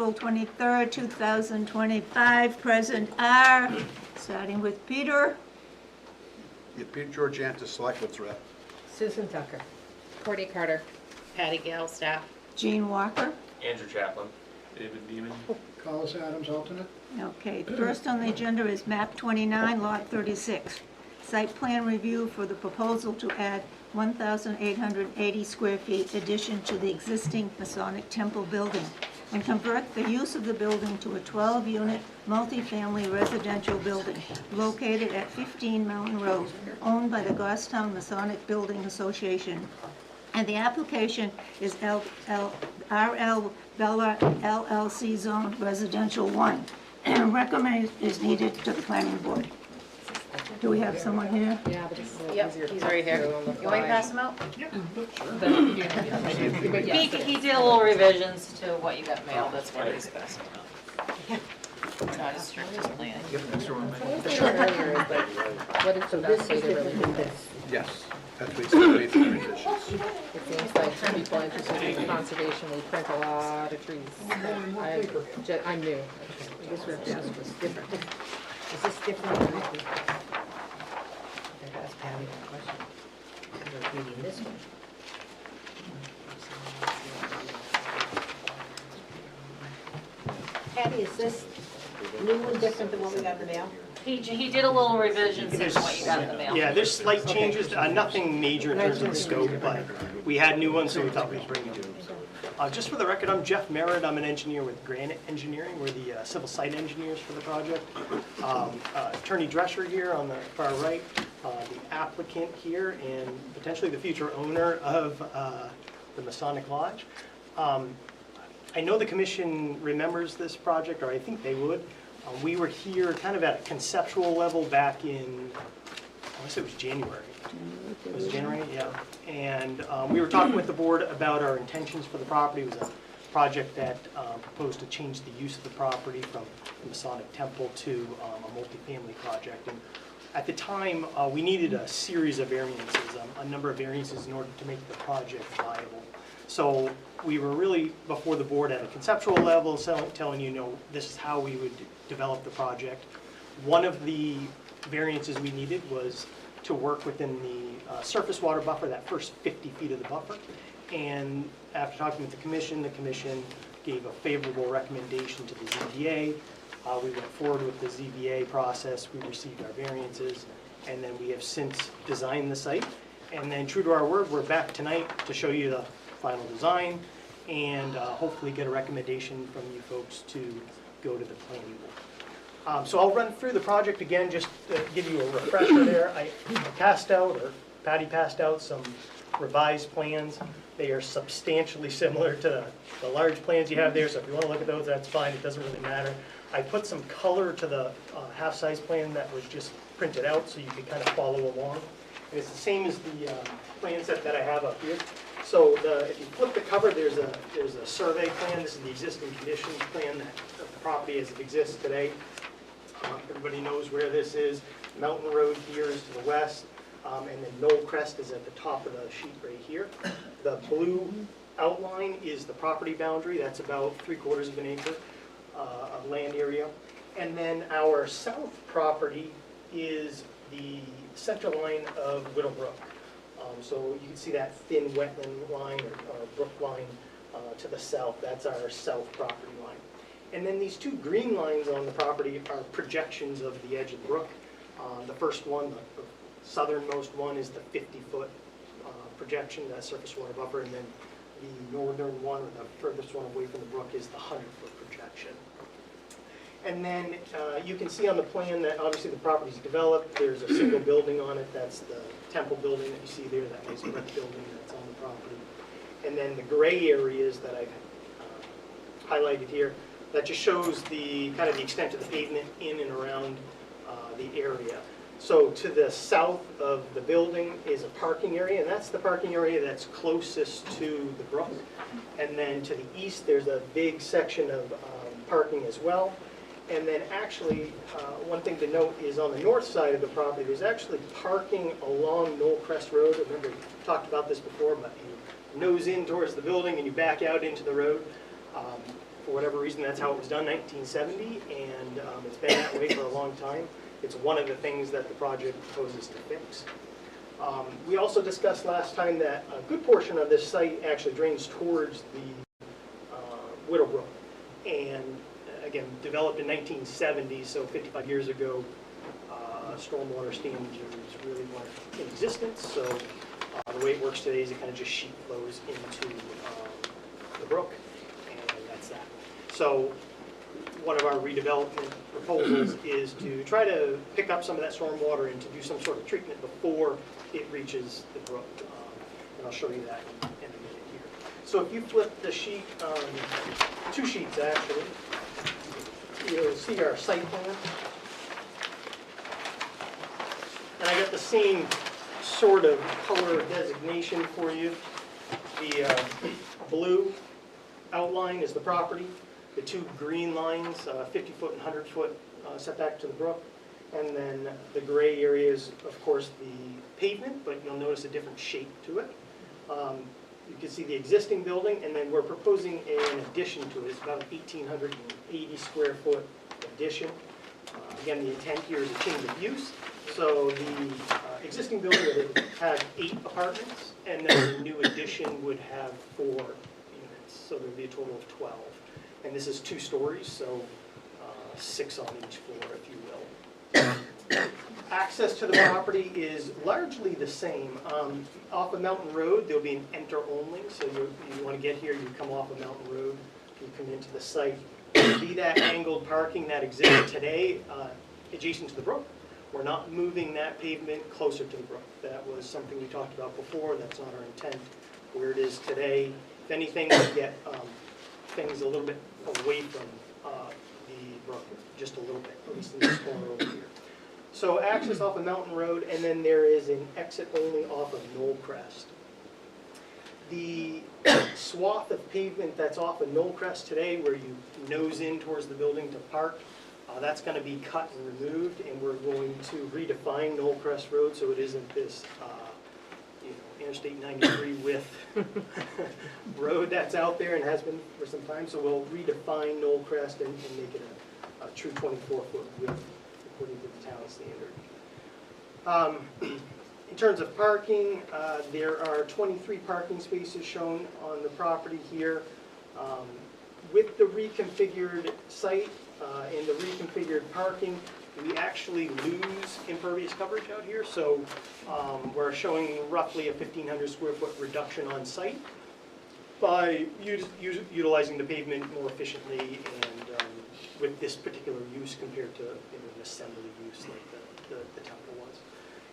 April 23rd, 2025. Present are, starting with Peter. Yeah, Peter Georgiantis, Selectmen's Rep. Susan Tucker. Courtney Carter. Patty Gale, staff. Jean Walker. Andrew Chaplin. David Beeman. Collis Adams, alternate. Okay, first on the agenda is map 29, lot 36. Site plan review for the proposal to add 1,880 square feet addition to the existing Masonic Temple building and convert the use of the building to a 12-unit multifamily residential building located at 15 Mountain Road, owned by the Goffstown Masonic Building Association. And the application is RL Bella LLC Zone Residential 1. Recommend is needed to the planning board. Do we have someone here? Yeah, but it's Yep, easier he's to right here. do on the You want me to fly. pass him out? But He, yes, he did a little revisions to what you got mailed, that's why he's passing him out. It's not as strict as planning. the short earlier is like, what is the best way to really do this? Yes, that's what he said, made the revisions. It seems like some people interested in conservation, they print a lot of trees. I'm new. I guess we have to ask what's different. Is this different? I have to ask Patty that question. We're reading this one. Patty, is this new one different than what we got in the mail? He did a little revisions to what you got in the mail. Yeah, there's slight changes, nothing major in terms of the scope, but we had new ones, so we thought we'd bring them. Just for the record, I'm Jeff Merritt. I'm an engineer with Granite Engineering. We're the civil site engineers for the project. Attorney Drescher here on the far right, the applicant here, and potentially the future owner of the Masonic Lodge. I know the commission remembers this project, or I think they would. We were here kind of at a conceptual level back in, I guess it was January. It was January, yeah. And we were talking with the board about our intentions for the property. It was a project that proposed to change the use of the property from the Masonic Temple to a multifamily project. And at the time, we needed a series of variances, a number of variances in order to make the project viable. So we were really before the board at a conceptual level, telling you, this is how we would develop the project. One of the variances we needed was to work within the surface water buffer, that first 50 feet of the buffer. And after talking with the commission gave a favorable recommendation to the ZBA. We went forward with the ZBA process, we received our variances, and then we have since designed the site. And then true to our word, we're back tonight to show you the final design and hopefully get a recommendation from you folks to go to the planning board. So I'll run through the project again, just to give you a refresher there. I passed out, or Patty passed out, some revised plans. They are substantially similar to the large plans you have there, so if you want to look at those, that's fine, it doesn't really matter. I put some color to the half-size plan that was just printed out so you could kind of follow along. And it's the same as the plan set that I have up here. So if you flip the cover, there's a survey plan. This is the existing conditions plan of the property as it exists today. Everybody knows where this is. Mountain Road here is to the west, and then Knoll Crest is at the top of the sheet right here. The blue outline is the property boundary. That's about 3/4 of an acre of land area. And then our south property is the center line of Whittlebrook. So you can see that thin wetland line or brook line to the south. That's our south property line. And then these two green lines on the property are projections of the edge of the brook. The first one, the southernmost one, is the 50-foot projection, that surface water buffer, and then the northern one, or the furthest one away from the brook, is the 100-foot projection. And then you can see on the plan that obviously the property's developed. There's a single building on it. That's the temple building that you see there, that nice brick building that's on the property. And then the gray areas that I've highlighted here, that just shows the kind of the extent of the pavement in and around the area. So to the south of the building is a parking area, and that's the parking area that's closest to the brook. And then to the east, there's a big section of parking as well. And then actually, one thing to note is on the north side of the property, there's actually parking along Knoll Crest Road. Remember, we talked about this before, but you nose in towards the building and you back out into the road. For whatever reason, that's how it was done, 1970, and it's been that way for a long time. It's one of the things that the project proposes to fix. We also discussed last time that a good portion of this site actually drains towards the Widow Brook. And again, developed in 1970, so 55 years ago, stormwater standards really weren't in existence. So the way it works today is it kind of just sheet flows into the brook, and that's that. So one of our redevelopment proposals is to try to pick up some of that stormwater and to do some sort of treatment before it reaches the brook. And I'll show you that in a minute here. So if you flip the sheet, 2 sheets actually, you'll see our site plan. And I got the same sort of color designation for you. The blue outline is the property. The 2 green lines, 50-foot and 100-foot setback to the brook. And then the gray area is, of course, the pavement, but you'll notice a different shape to it. You can see the existing building, and then we're proposing an addition to it. It's about an 1,880 square foot addition. Again, the intent here is a change of use. So the existing building would have 8 apartments, and then the new addition would have 4 units. So there would be a total of 12. And this is 2 stories, so 6 on each floor, if you will. Access to the property is largely the same. Off of Mountain Road, there'll be an enter only, so you want to get here, you come off of Mountain Road, you come into the site. There'll be that angled parking that exists today adjacent to the brook. We're not moving that pavement closer to the brook. That was something we talked about before. That's not our intent. Where it is today, if anything, we get things a little bit away from the brook, just a little bit, at least in this corner over here. So access off of Mountain Road, and then there is an exit only off of Knollcrest. The swath of pavement that's off of Knollcrest today, where you nose in towards the building to park, that's going to be cut and removed, and we're going to redefine Knollcrest Road so it isn't this Interstate 93 width road that's out there and has been for some time. So we'll redefine Knollcrest and make it a true 24-foot width according to the town standard. In terms of parking, there are 23 parking spaces shown on the property here. With the reconfigured site and the reconfigured parking, we actually lose impervious coverage out here. So we're showing roughly a 1,500 square foot reduction on site by utilizing the pavement more efficiently and with this particular use compared to an assembly use like the temple was.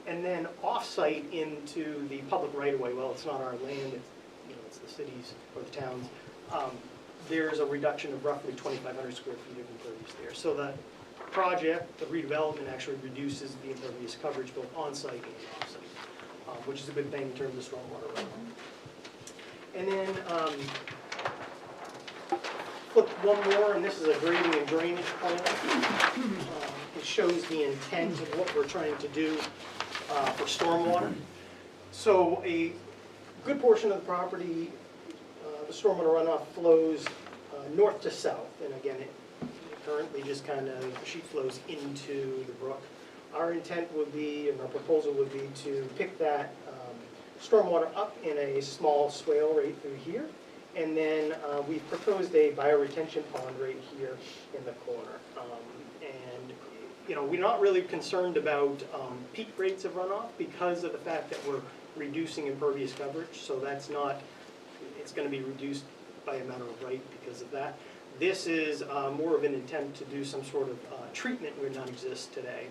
And then off-site into the public right-of-way, well, it's not our land, it's the cities or the towns, there's a reduction of roughly 2,500 square feet of impervious there. So that project, the redevelopment, actually reduces the impervious coverage both on-site and off-site, which is a good thing in terms of stormwater runoff. And then flip one more, and this is a grading and drainage plan. It shows the intent of what we're trying to do for stormwater. So a good portion of the property, the stormwater runoff flows north to south, and again, it currently just kind of sheet flows into the brook. Our intent would be, and our proposal would be, to pick that stormwater up in a small swale right through here, and then we've proposed a bioretention pond right here in the corner. We're not really concerned about peak rates of runoff because of the fact that we're reducing impervious coverage, so that's not, it's going to be reduced by a matter of right because of that. This is more of an attempt to do some sort of treatment where none exists today.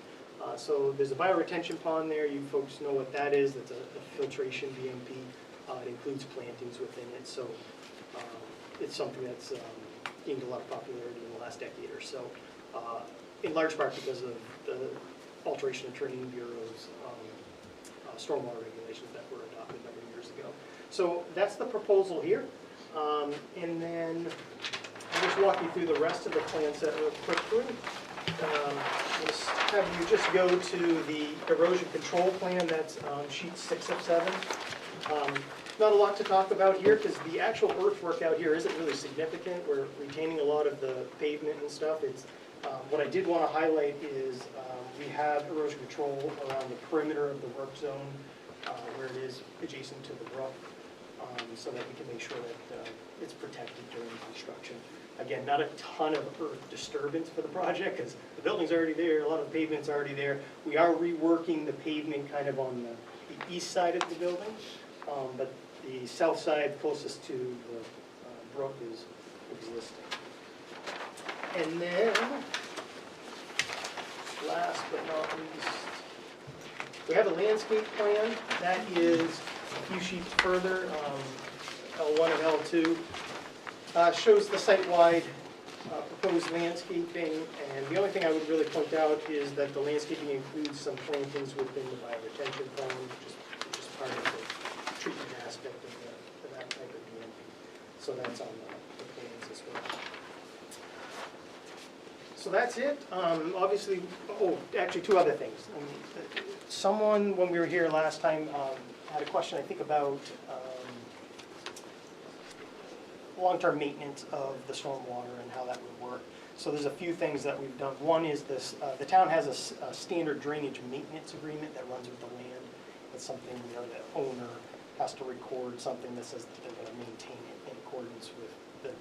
So there's a bioretention pond there. You folks know what that is. That's a filtration BMP. It includes plantings within it. So it's something that's gained a lot of popularity in the last decade or so, in large part because of the alteration of Training Bureau's stormwater regulations that were adopted a number of years ago. So that's the proposal here. And then I'll just walk you through the rest of the plan set real quickly. Have you just go to the erosion control plan, that's sheet 6 of 7. not a lot to talk about here, because the actual earthwork out here isn't really significant. We're retaining a lot of the pavement and stuff. It's, what I did want to highlight is we have erosion control around the perimeter of the work zone, where it is adjacent to the brook, so that we can make sure that it's protected during construction. Again, not a ton of earth disturbance for the project, because the building's already there, a lot of the pavement's already there. We are reworking the pavement kind of on the east side of the building, but the south side closest to the brook is existing. And then, last but not least, we have a landscape plan that is a few sheets further, L1 and L2. Shows the site-wide proposed landscaping, and the only thing I would really point out is that the landscaping includes some plantings within the bioretention pond, which is part of the treatment aspect of that type of DMP. So that's on the plans as well. So that's it. Obviously, actually two other things. Someone, when we were here last time, had a question, I think, about long-term maintenance of the stormwater and how that would work. So there's a few things that we've done. One is this, the town has a standard drainage maintenance agreement that runs with the land. It's something, the owner has to record something that says that they're going to maintain it in accordance with the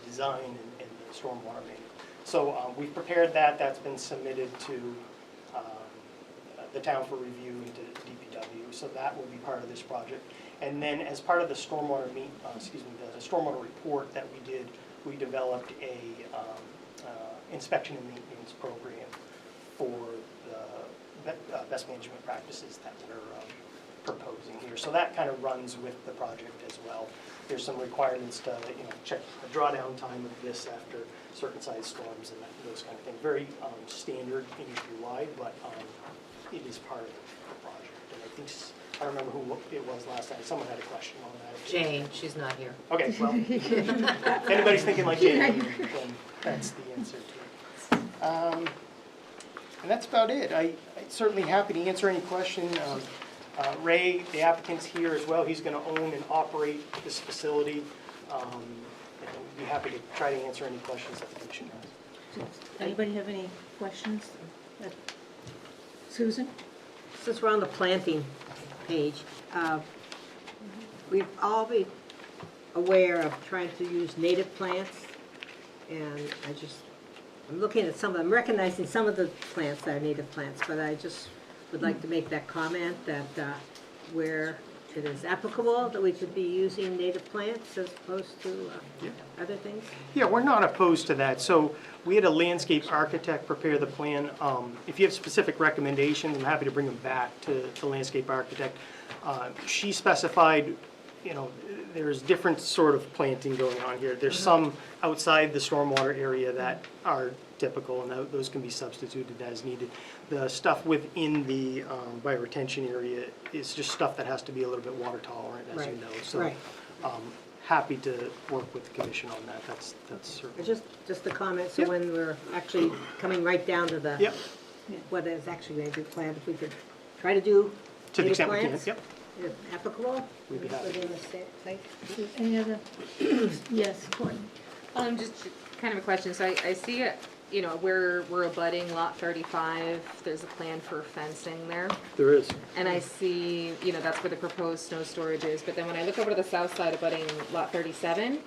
design and the stormwater manual. So we've prepared that. That's been submitted to the town for review and to DPW. So that will be part of this project. And then as part of the stormwater the stormwater report that we did, we developed a inspection and maintenance program for the best management practices that we're proposing here. So that kind of runs with the project as well. There's some requirements to check the drawdown time of this after certain size storms and those kind of things. Very standard industry-wide, but it is part of the project. And I think I don't remember who it was last time. Someone had a question on that. Jane, she's not here. Okay, well, if anybody's thinking like Jane, then that's the answer to it. And that's about it. I'm certainly happy to answer any question. Ray, the applicant's here as well. He's going to own and operate this facility. And we'd be happy to try to answer any questions that the commission has. Anybody have any questions? Susan? Since we're on the planting page, we've all been aware of trying to use native plants, and I'm looking at some of them, recognizing some of the plants that are native plants, but I just would like to make that comment that where it is applicable, that we could be using native plants as opposed to other things. Yeah, we're not opposed to that. So we had a landscape architect prepare the plan. If you have specific recommendations, I'm happy to bring them back to the landscape architect. She specified, there's different sort of planting going on here. There's some outside the stormwater area that are typical, and those can be substituted as needed. The stuff within the bioretention area is just stuff that has to be a little bit water tolerant, as you know. So happy to work with the commission on that. That's certainly. Just a comment, so when we're actually coming right down to the, what is actually going to be planned, if we could try to do To the native extent we can, plants, if applicable, We'd be happy. within the site. Any other? Yes, Courtney? Just kind of a question. So I see it, we're abutting lot 35. There's a plan for fencing there. There is. And I see, that's where the proposed snow storage is. But then when I look over to the south side abutting lot 37,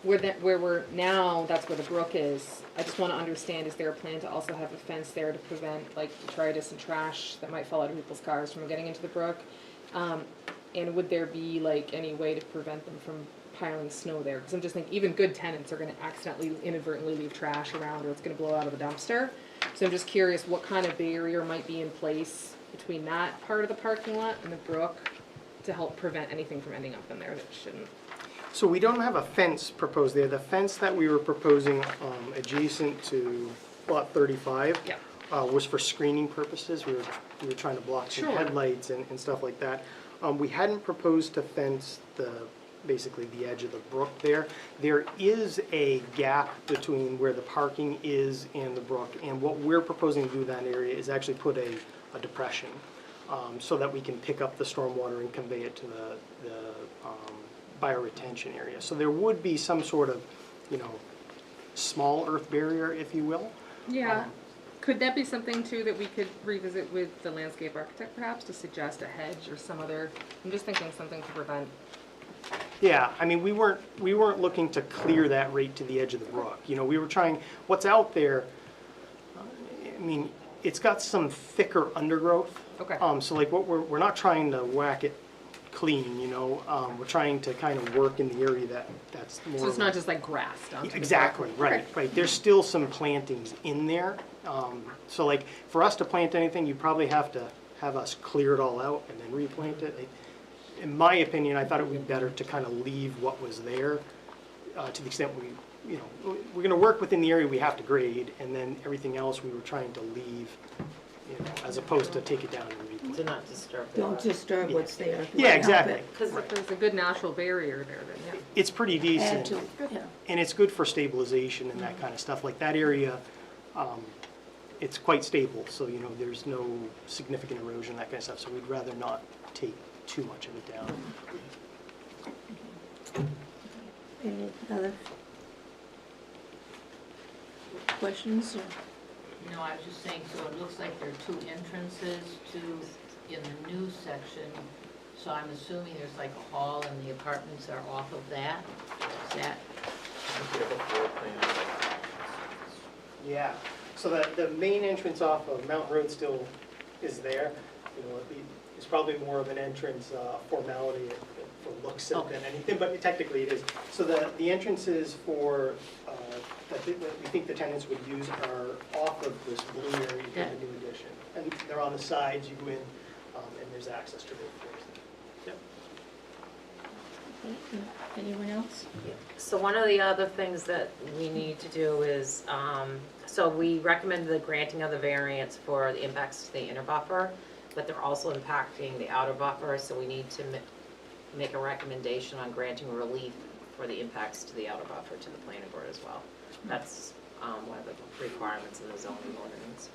where we're now, that's where the brook is. I just want to understand, is there a plan to also have a fence there to prevent like detritus and trash that might fall out of people's cars from getting into the brook? And would there be like any way to prevent them from piling snow there? Because I'm just thinking even good tenants are going to accidentally, inadvertently leave trash around, or it's going to blow out of the dumpster. So I'm just curious what kind of barrier might be in place between that part of the parking lot and the brook to help prevent anything from ending up in there that shouldn't. So we don't have a fence proposed there. The fence that we were proposing adjacent to lot 35 was for screening purposes. We were trying to block some headlights and stuff like that. We hadn't proposed to fence basically the edge of the brook there. There is a gap between where the parking is and the brook, and what we're proposing to do in that area is actually put a depression so that we can pick up the stormwater and convey it to the bioretention area. So there would be some sort of, small earth barrier, if you will. Yeah. Could that be something too that we could revisit with the landscape architect perhaps to suggest a hedge or some other, I'm just thinking something to prevent. Yeah, I mean, we weren't looking to clear that right to the edge of the brook. We were trying, what's out there, I mean, it's got some thicker undergrowth. Okay. So like we're not trying to whack it clean, we're trying to kind of work in the area that's more. So it's not just like grass down to the Exactly, brook. right, Okay. right. There's still some plantings in there. So like, for us to plant anything, you probably have to have us clear it all out and then replant it. In my opinion, I thought it would be better to kind of leave what was there, to the extent we're gonna work within the area we have to grade, and then everything else we were trying to leave, as opposed to take it down and replant. To not disturb the Don't water. disturb what's there. Yeah, exactly. Because if there's a good natural barrier there, then yeah. It's pretty Add decent. to, yeah. And it's good for stabilization and that kind of stuff. Like that area, it's quite stable, so, there's no significant erosion, that kind of stuff. So we'd rather not take too much of it down. Any other questions? No, I was just saying, so it looks like there are two entrances in the new section. So I'm assuming there's like a hall and the apartments are off of that? Is that, Yeah, so the main entrance off of Mountain Road still is there. It's probably more of an entrance formality for looks than anything, but technically it is. So the entrances for, that we think the tenants would use are off of this blue area in the new addition. And they're on the sides, you go in, and there's access to both floors. Yep. Anyone else? So one of the other things that we need to do is, so we recommend the granting of the variance for the impacts to the inner buffer, but they're also impacting the outer buffer, so we need to make a recommendation on granting relief for the impacts to the outer buffer to the planning board as well. That's one of the requirements in the zoning ordinance.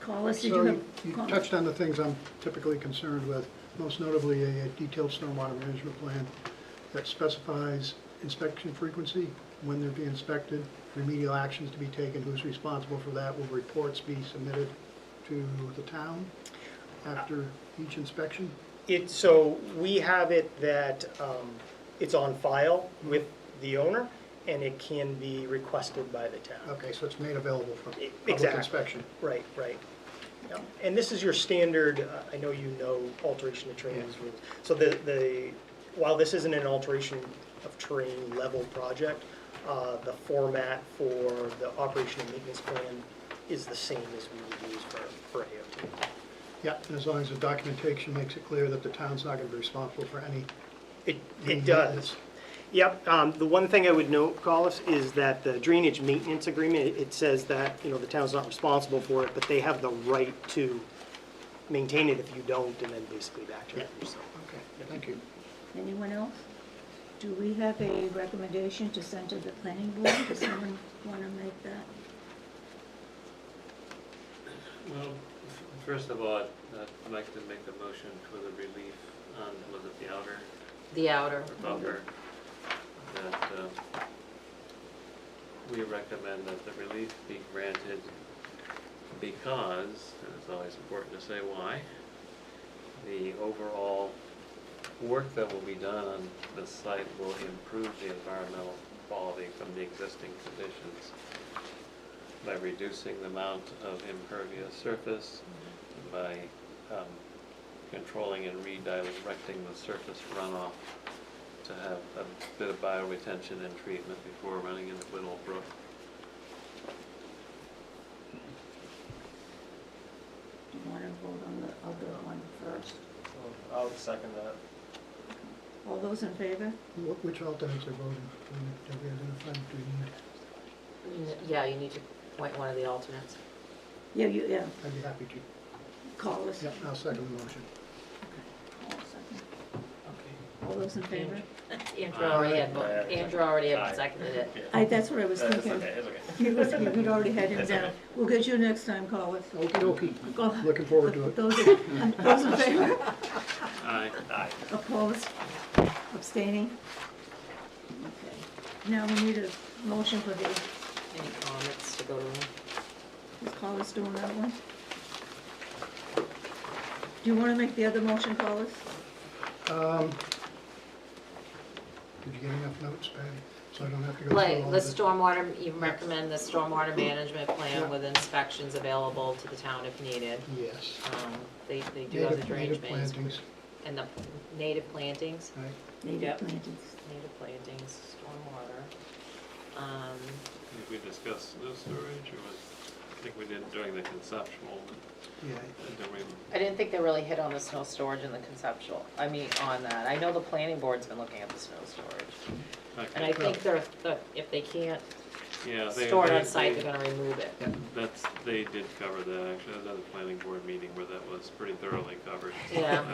Collis, did So you have? you comments? touched on the things I'm typically concerned with, most notably a detailed stormwater management plan that specifies inspection frequency, when they're being inspected, remedial actions to be taken, who's responsible for that, will reports be submitted to the town after each inspection? So we have it that it's on file with the owner, and it can be requested by the town. Okay, so it's made available for public Exactly. inspection. Right. Yep. And this is your standard, I know you know alteration of terrain rules. So while this isn't an alteration of terrain level project, the format for the operation and maintenance plan is the same as we would use for AOT. Yeah, and as long as the documentation makes it clear that the town's not going to be responsible for any. It does. Yep, the one thing I would note, Collis, is that the drainage maintenance agreement, it says that, the town's not responsible for it, but they have the right to maintain it if you don't, and then basically backtrack yourself. Okay, thank you. Anyone else? Do we have a recommendation to send to the planning board? Does someone want to make that? Well, first of all, I'd like to make a motion for the relief on, was it the outer The outer, buffer? That we recommend that the relief be granted because, and it's always important to say why, the overall work that will be done on the site will improve the environmental quality from the existing conditions by reducing the amount of impervious surface, by controlling and redirecting the surface runoff to have a bit of bioretention and treatment before running into Whittle Brook. Do you want to vote on the other one first? I'll second that. All those in favor? Which alternates are voting? Have we identified, do we need? yeah, you need to appoint one of the alternates. Yeah, I'd be happy to. Collis. Yep, I'll second the motion. All second. Okay. All those in favor? Andrew already had seconded it. That's what I was thinking. You'd already had him down. We'll get you next time, Collis. Okey-dokey. Go. Looking forward to it. Those in favor? Aye. Opposed? Abstaining? Okay. Now we need a motion for the, Any comments to go to? is Collis doing that one? Do you want to make the other motion, Collis? Did you get enough notes, Patty? So I don't have to go through Like, all the of it? stormwater, you recommend the stormwater management Yeah. plan with inspections available to the town if needed. Yes. They do have the Native drainage mains. plantings, And the native plantings, right? Native Yep. plantings. native plantings, stormwater. Did we discuss snow storage, or was, I think we did during the conceptual, Yeah. did we? I didn't think they really hit on the snow storage and the conceptual, on that. I know the planning board's been looking at the snow storage. And I Okay, think if they can't yeah, store it on site, they're gonna remove it. they did cover that, actually, I was at a planning board meeting where that was pretty thoroughly covered. Yeah.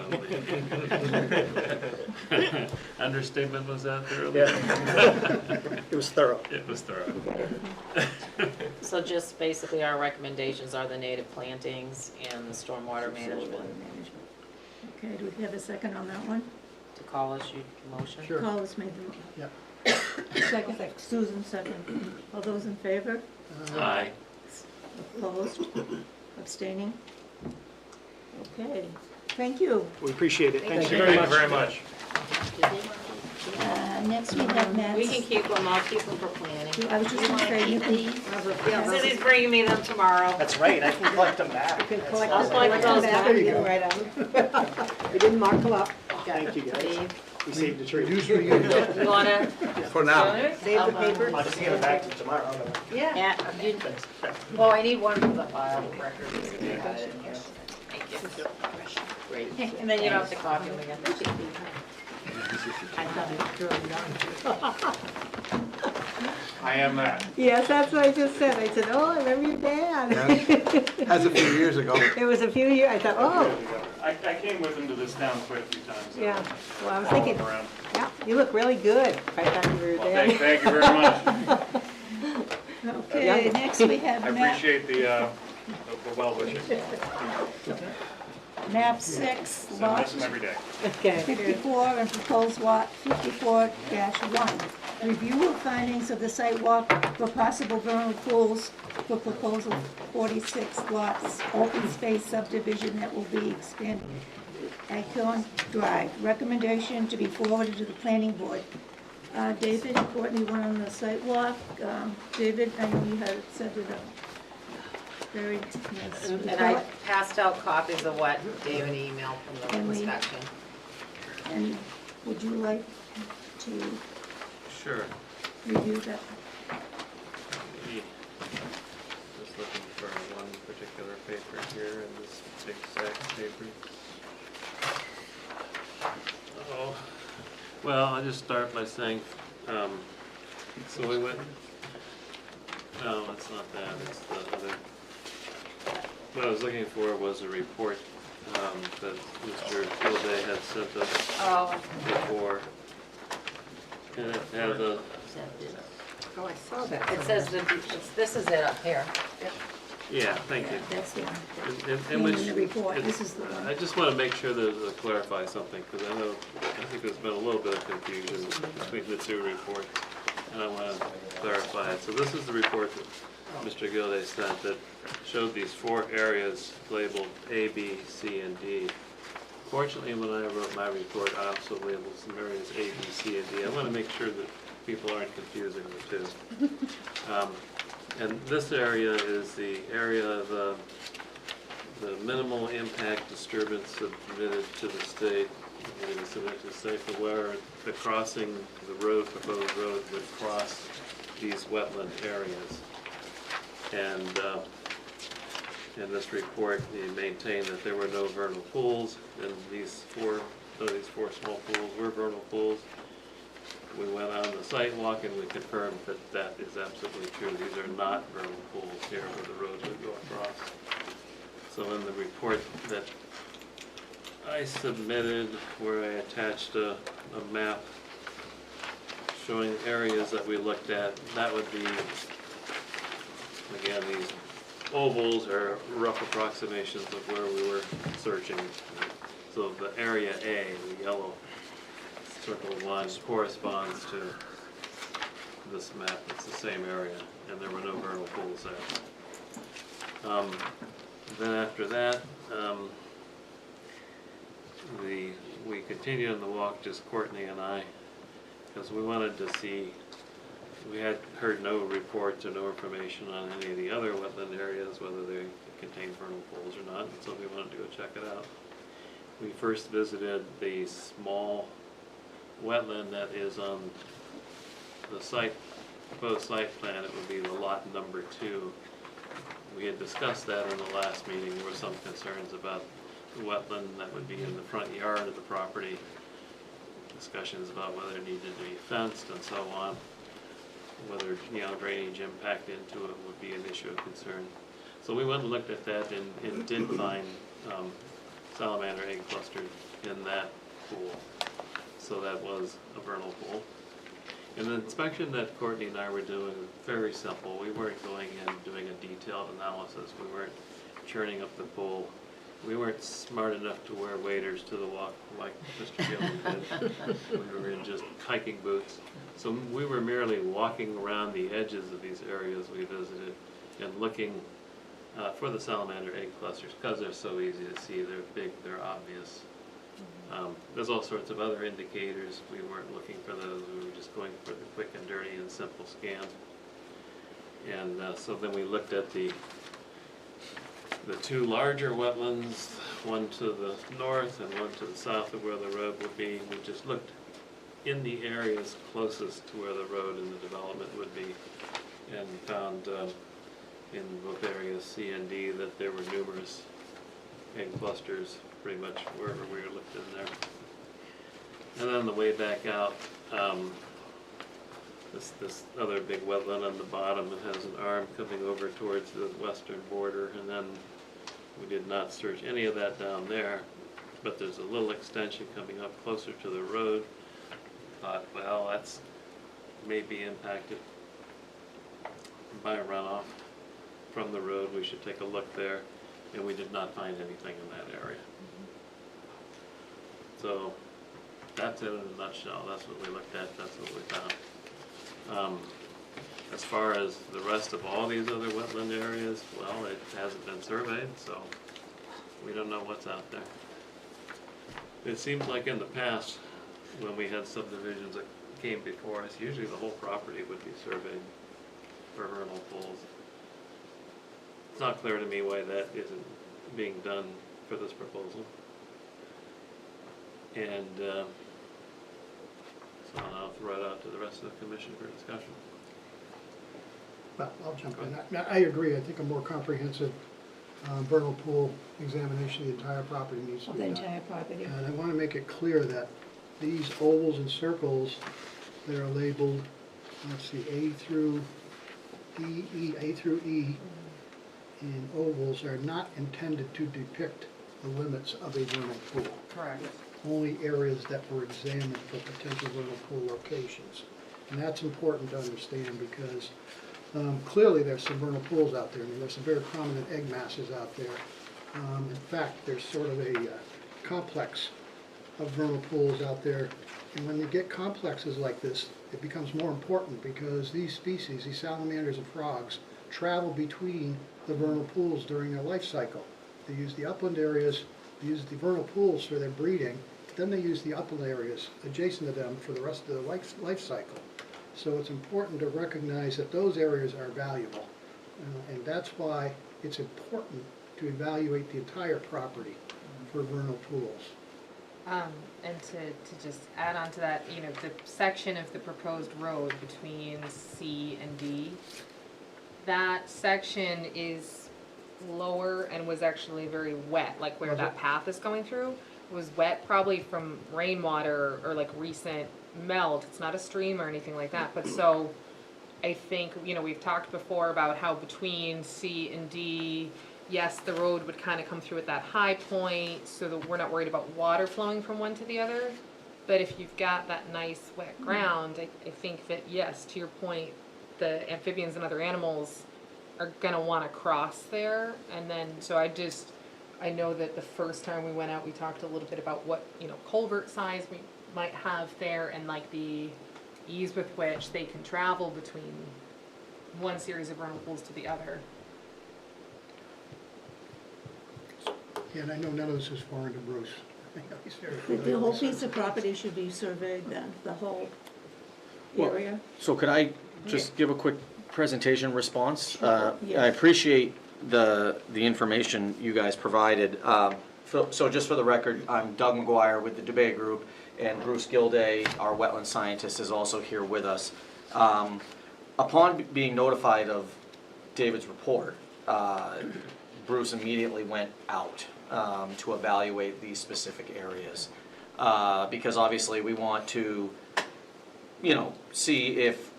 Understatement, was that thoroughly? It was thorough. It was thorough. So just basically our recommendations are the native plantings and the stormwater management. Management. Okay, do we have a second on that one? To call us, you motion? Sure. Collis made the motion. Yep. Second, Susan second. All those in favor? Aye. Opposed? Abstaining? Okay, thank you. We appreciate it. Thank you Thank very much. Next we have Matt's. We can keep them, I'll keep them for planning. I was just gonna say, you can, So he's bringing me them tomorrow. That's right, I can collect them back. You can collect I'll them, collect collect them those back, back. you can write on them. We didn't mark them up. Thank you, guys. Dave, We saved the tree. Reduce reuse. you wanna? For now. Save the paper. I'll just get it back to you tomorrow. Yeah, you, well, I need one for the file record. Thank you. Great. And then you don't have to copy them again. I am that. Yes, that's what I just said. I said, oh, I remember your dad. As a few years ago. It was a few years, I thought, oh, I came with him to this town quite a few times. so yeah. Well, I was follow thinking, him around. yeah, you look really good. I thought you were your Well, dad. thank you very much. okay, next we have I map, appreciate the well wishes. map 6, I lot miss them every day. Okay. 54 and proposed lot 54-1. Review of findings of the site walk for possible vernal pools for proposal 46 lots, open space subdivision that will be expanded. Acorn Drive, recommendation to be forwarded to the planning board. David and Courtney went on the site walk. David, I know you had said it very nice. And I passed out copies of what David emailed from the And we- inspection. And would you like to Sure. review that? Just looking for one particular paper here in this big stack of papers. Oh, well, I'll just start by saying, so we went, no, it's not that, it's the other. What I was looking for was a report that Mr. Gilday had sent us Oh. before. And it has a, Oh, I saw that. It says that, this is it up here. yeah, thank you. That's the one. In In which the report, it- this is the one. I just want to make sure that I clarify something, because I think there's been a little bit of confusion between the two reports, and I want to clarify it. So this is the report that Mr. Gilday sent that showed these 4 areas labeled A, B, C, and D. Fortunately, when I wrote my report, I also labeled some areas A, B, C, and D. I want to make sure that people aren't confusing the two. And this area is the area of the minimal impact disturbance submitted to the state. It is submitted to the state for where the crossing, the road, proposed road would cross these wetland areas. And in this report, we maintained that there were no vernal pools, and these 4 small pools were vernal pools. We went on the site walk and we confirmed that that is absolutely true. These are not vernal pools here where the roads would go across. So in the report that I submitted where I attached a map showing areas that we looked at. That would be, again, these ovals are rough approximations of where we were searching. So the area A, the yellow circle line, corresponds to this map. It's the same area, and there were no vernal pools there. Then after that, we continued on the walk, just Courtney and I, because we wanted to see, we had heard no reports or no information on any of the other wetland areas, whether they contain vernal pools or not, and so we wanted to go check it out. We first visited the small wetland that is on the site, proposed site plan. It would be the lot number 2. We had discussed that in the last meeting. There were some concerns about the wetland that would be in the front yard of the property, discussions about whether it needed to be fenced and so on, whether, you know, drainage impact into it would be an issue of concern. So we went and looked at that and did find salamander egg clusters in that pool. So that was a vernal pool. And the inspection that Courtney and I were doing was very simple. We weren't going in doing a detailed analysis. We weren't churning up the pool. We weren't smart enough to wear waders to the walk like Mr. Gilman did. We were in just hiking boots. So we were merely walking around the edges of these areas we visited and looking for the salamander egg clusters, because they're so easy to see. They're big, they're obvious. There's all sorts of other indicators. We weren't looking for those. We were just going for the quick and dirty and simple scan. And so then we looked at the 2 larger wetlands, one to the north and one to the south of where the road would be. We just looked in the areas closest to where the road and the development would be, and found in both areas C and D that there were numerous egg clusters pretty much wherever we were looked in there. And then on the way back out, this other big wetland on the bottom, it has an arm coming over towards the western border, and then we did not search any of that down there, but there's a little extension coming up closer to the road. Thought, well, that's maybe impacted by a runoff from the road. We should take a look there, and we did not find anything in that area. So that's it in a nutshell. That's what we looked at. That's what we found. As far as the rest of all these other wetland areas, well, it hasn't been surveyed, so we don't know what's out there. It seems like in the past, when we had subdivisions that came before us, usually the whole property would be surveyed for vernal pools. It's not clear to me why that isn't being done for this proposal. And so I'll throw it out to the rest of the commission for discussion. Well, I'll jump in. I agree. I think a more comprehensive vernal pool examination of the entire property needs to Of be the done. entire property. And I want to make it clear that these ovals and circles that are labeled, let's see, A through E, in ovals are not intended to depict the limits of a vernal pool. Correct. Only areas that were examined for potential vernal pool locations. And that's important to understand because clearly there's some vernal pools out there. I mean, there's some very prominent egg masses out there. In fact, there's sort of a complex of vernal pools out there. And when you get complexes like this, it becomes more important because these species, these salamanders and frogs, travel between the vernal pools during their life cycle. They use the upland areas, they use the vernal pools for their breeding, then they use the upland areas adjacent to them for the rest of the life cycle. So it's important to recognize that those areas are valuable. And that's why it's important to evaluate the entire property for vernal pools. And to just add on to that, you know, the section of the proposed road between C and D, that section is lower and was actually very wet, like where that path is going through was wet, probably from rainwater or like recent melt. It's not a stream or anything like that, but so I think, you know, we've talked before about how between C and D, yes, the road would kind of come through at that high point, so that we're not worried about water flowing from one to the other. But if you've got that nice wet ground, I think that, yes, to your point, the amphibians and other animals are gonna wanna cross there. And then, so I know that the first time we went out, we talked a little bit about what, culvert size we might have there, and like the ease with which they can travel between one series of vernal pools to the other. Yeah, and I know none of this is foreign to Bruce. He's very The familiar whole with this. piece of property should be surveyed then, the whole Well, area? So could I just give a quick presentation response? I Yes. appreciate the information you guys provided. So just for the record, I'm Doug McGuire with the Dubay Group, and Bruce Gilday, our wetland scientist, is also here with us. Upon being notified of David's report, Bruce immediately went out to evaluate these specific areas. Because obviously we want to, see if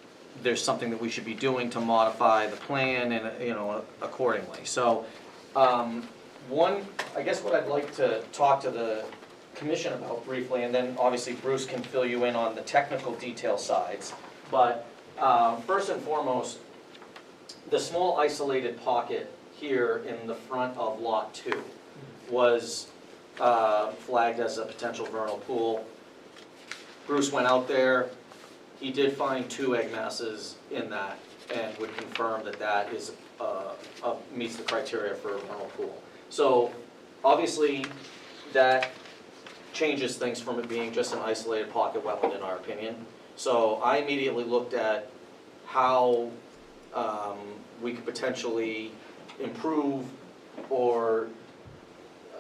there's something that we should be doing to modify the plan and, accordingly. So, I guess what I'd like to talk to the commission about briefly, and then obviously Bruce can fill you in on the technical detail sides. But first and foremost, the small isolated pocket here in the front of Lot 2 was flagged as a potential vernal pool. Bruce went out there. He did find 2 egg masses in that and would confirm that that is, meets the criteria for a vernal pool. So obviously that changes things from it being just an isolated pocket wetland in our opinion. So I immediately looked at how we could potentially improve or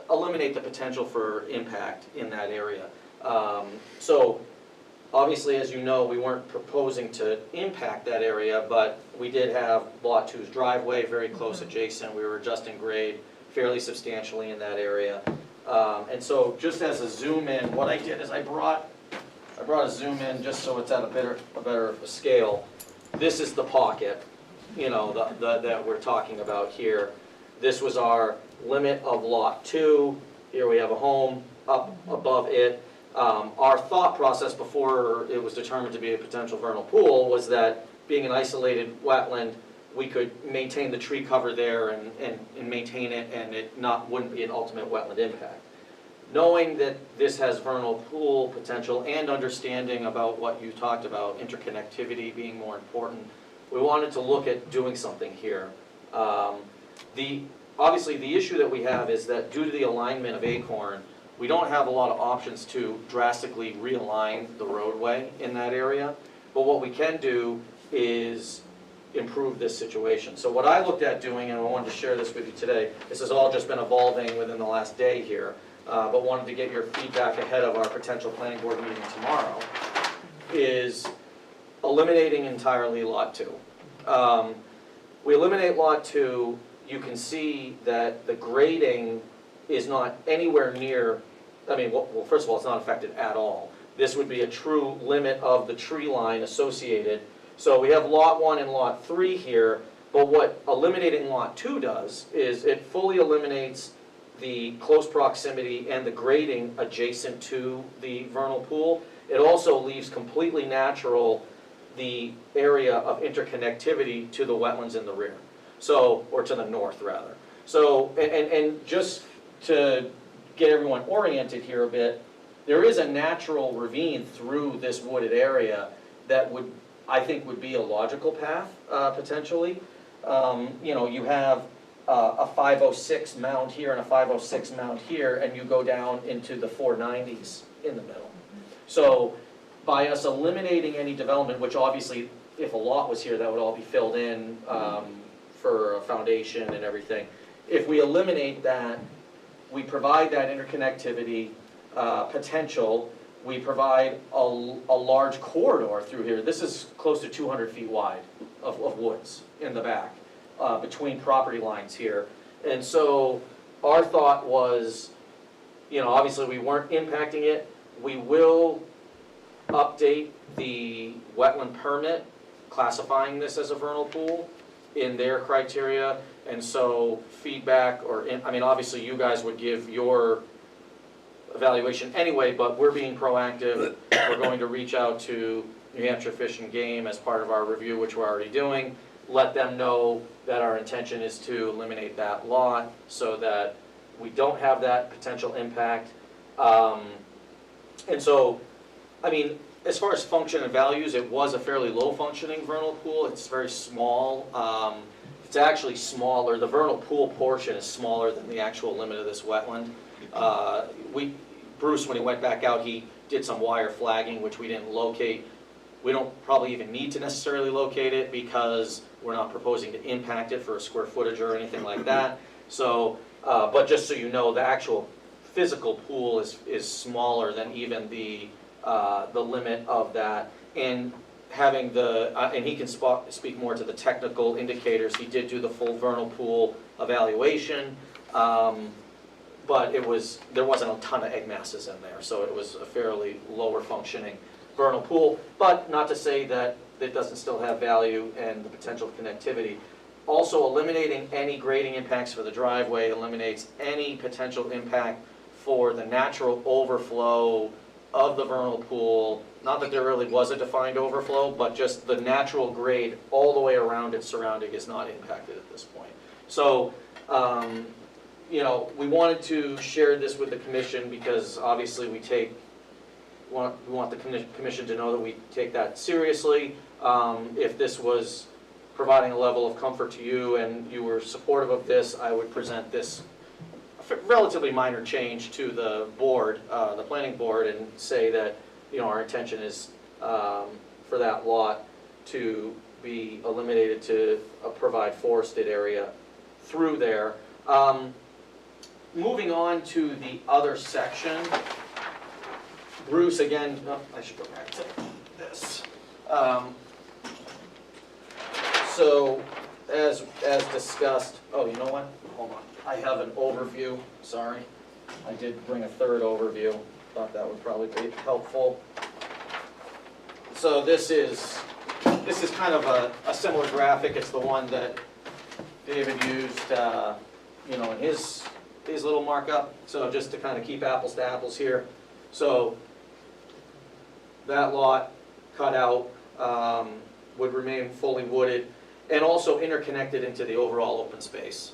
eliminate the potential for impact in that area. So obviously, as you know, we weren't proposing to impact that area, but we did have Lot 2's driveway very close adjacent. We were adjusting grade fairly substantially in that area. And so just as a zoom in, what I did is I brought a zoom in just so it's at a better scale. This is the pocket, that we're talking about here. This was our limit of Lot 2. Here we have a home up above it. Our thought process before it was determined to be a potential vernal pool was that being an isolated wetland, we could maintain the tree cover there and maintain it, and it wouldn't be an ultimate wetland impact. Knowing that this has vernal pool potential and understanding about what you talked about, interconnectivity being more important, we wanted to look at doing something here. Obviously, the issue that we have is that due to the alignment of Acorn, we don't have a lot of options to drastically realign the roadway in that area. But what we can do is improve this situation. So what I looked at doing, and I wanted to share this with you today, this has all just been evolving within the last day here, but wanted to get your feedback ahead of our potential planning board meeting tomorrow, is eliminating entirely Lot 2. We eliminate Lot 2, you can see that the grading is not anywhere near, well, first of all, it's not affected at all. This would be a true limit of the tree line associated. So we have Lot 1 and Lot 3 here, but what eliminating Lot 2 does is it fully eliminates the close proximity and the grading adjacent to the vernal pool. It also leaves completely natural the area of interconnectivity to the wetlands in the rear. So, or to the north rather. So, and just to get everyone oriented here a bit, there is a natural ravine through this wooded area that I think would be a logical path, potentially. You have a 506 mound here and a 506 mound here, and you go down into the 490s in the middle. So by us eliminating any development, which obviously if a lot was here, that would all be filled in for a foundation and everything. If we eliminate that, we provide that interconnectivity potential. We provide a large corridor through here. This is close to 200 feet wide of woods in the back between property lines here. And so our thought was, obviously we weren't impacting it. We will update the wetland permit classifying this as a vernal pool in their criteria. And so feedback, I mean, obviously you guys would give your evaluation anyway, but we're being proactive. We're going to reach out to New Hampshire Fish and Game as part of our review, which we're already doing. Let them know that our intention is to eliminate that lot so that we don't have that potential impact. And so, I mean, as far as function and values, it was a fairly low functioning vernal pool. It's very small. It's actually smaller. The vernal pool portion is smaller than the actual limit of this wetland. Bruce, when he went back out, he did some wire flagging, which we didn't locate. We don't probably even need to necessarily locate it because we're not proposing to impact it for a square footage or anything like that. So, but just so you know, the actual physical pool is smaller than even the limit of that. And having and he can speak more to the technical indicators. He did do the full vernal pool evaluation, but there wasn't a ton of egg masses in there, so it was a fairly lower functioning vernal pool. But not to say that it doesn't still have value and the potential connectivity. Also, eliminating any grading impacts for the driveway eliminates any potential impact for the natural overflow of the vernal pool. Not that there really was a defined overflow, but just the natural grade all the way around its surrounding is not impacted at this point. So, you know, we wanted to share this with the commission because obviously we want the commission to know that we take that seriously. If this was providing a level of comfort to you and you were supportive of this, I would present this relatively minor change to the board, the planning board, and say that, you know, our intention is for that lot to be eliminated to provide forested area through there. Moving on to the other section, Bruce, again, I should go back to this. So, as discussed, oh, you know what? Hold on. I have an overview, sorry. I did bring a third overview. Thought that would probably be helpful. So this is kind of a similar graphic. It's the one that David used, you know, in his little markup. So just to kind of keep apples to apples here. So that lot cut out would remain fully wooded and also interconnected into the overall open space.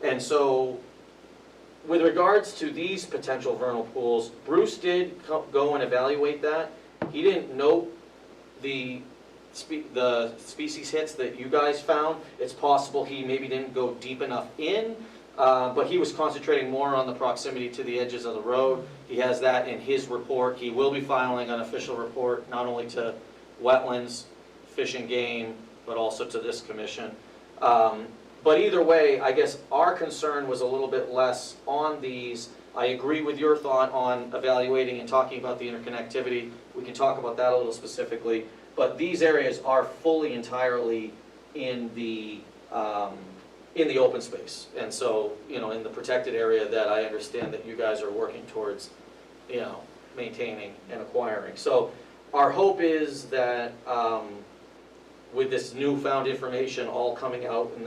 And so with regards to these potential vernal pools, Bruce did go and evaluate that. He didn't note the species hits that you guys found. It's possible he maybe didn't go deep enough in, but he was concentrating more on the proximity to the edges of the road. He has that in his report. He will be filing an official report not only to Wetlands, Fish and Game, but also to this commission. But either way, I guess our concern was a little bit less on these. I agree with your thought on evaluating and talking about the interconnectivity. We can talk about that a little specifically. But these areas are fully, entirely in the open space. And so, you know, in the protected area that I understand that you guys are working towards, you know, maintaining and acquiring. So our hope is that with this newfound information all coming out in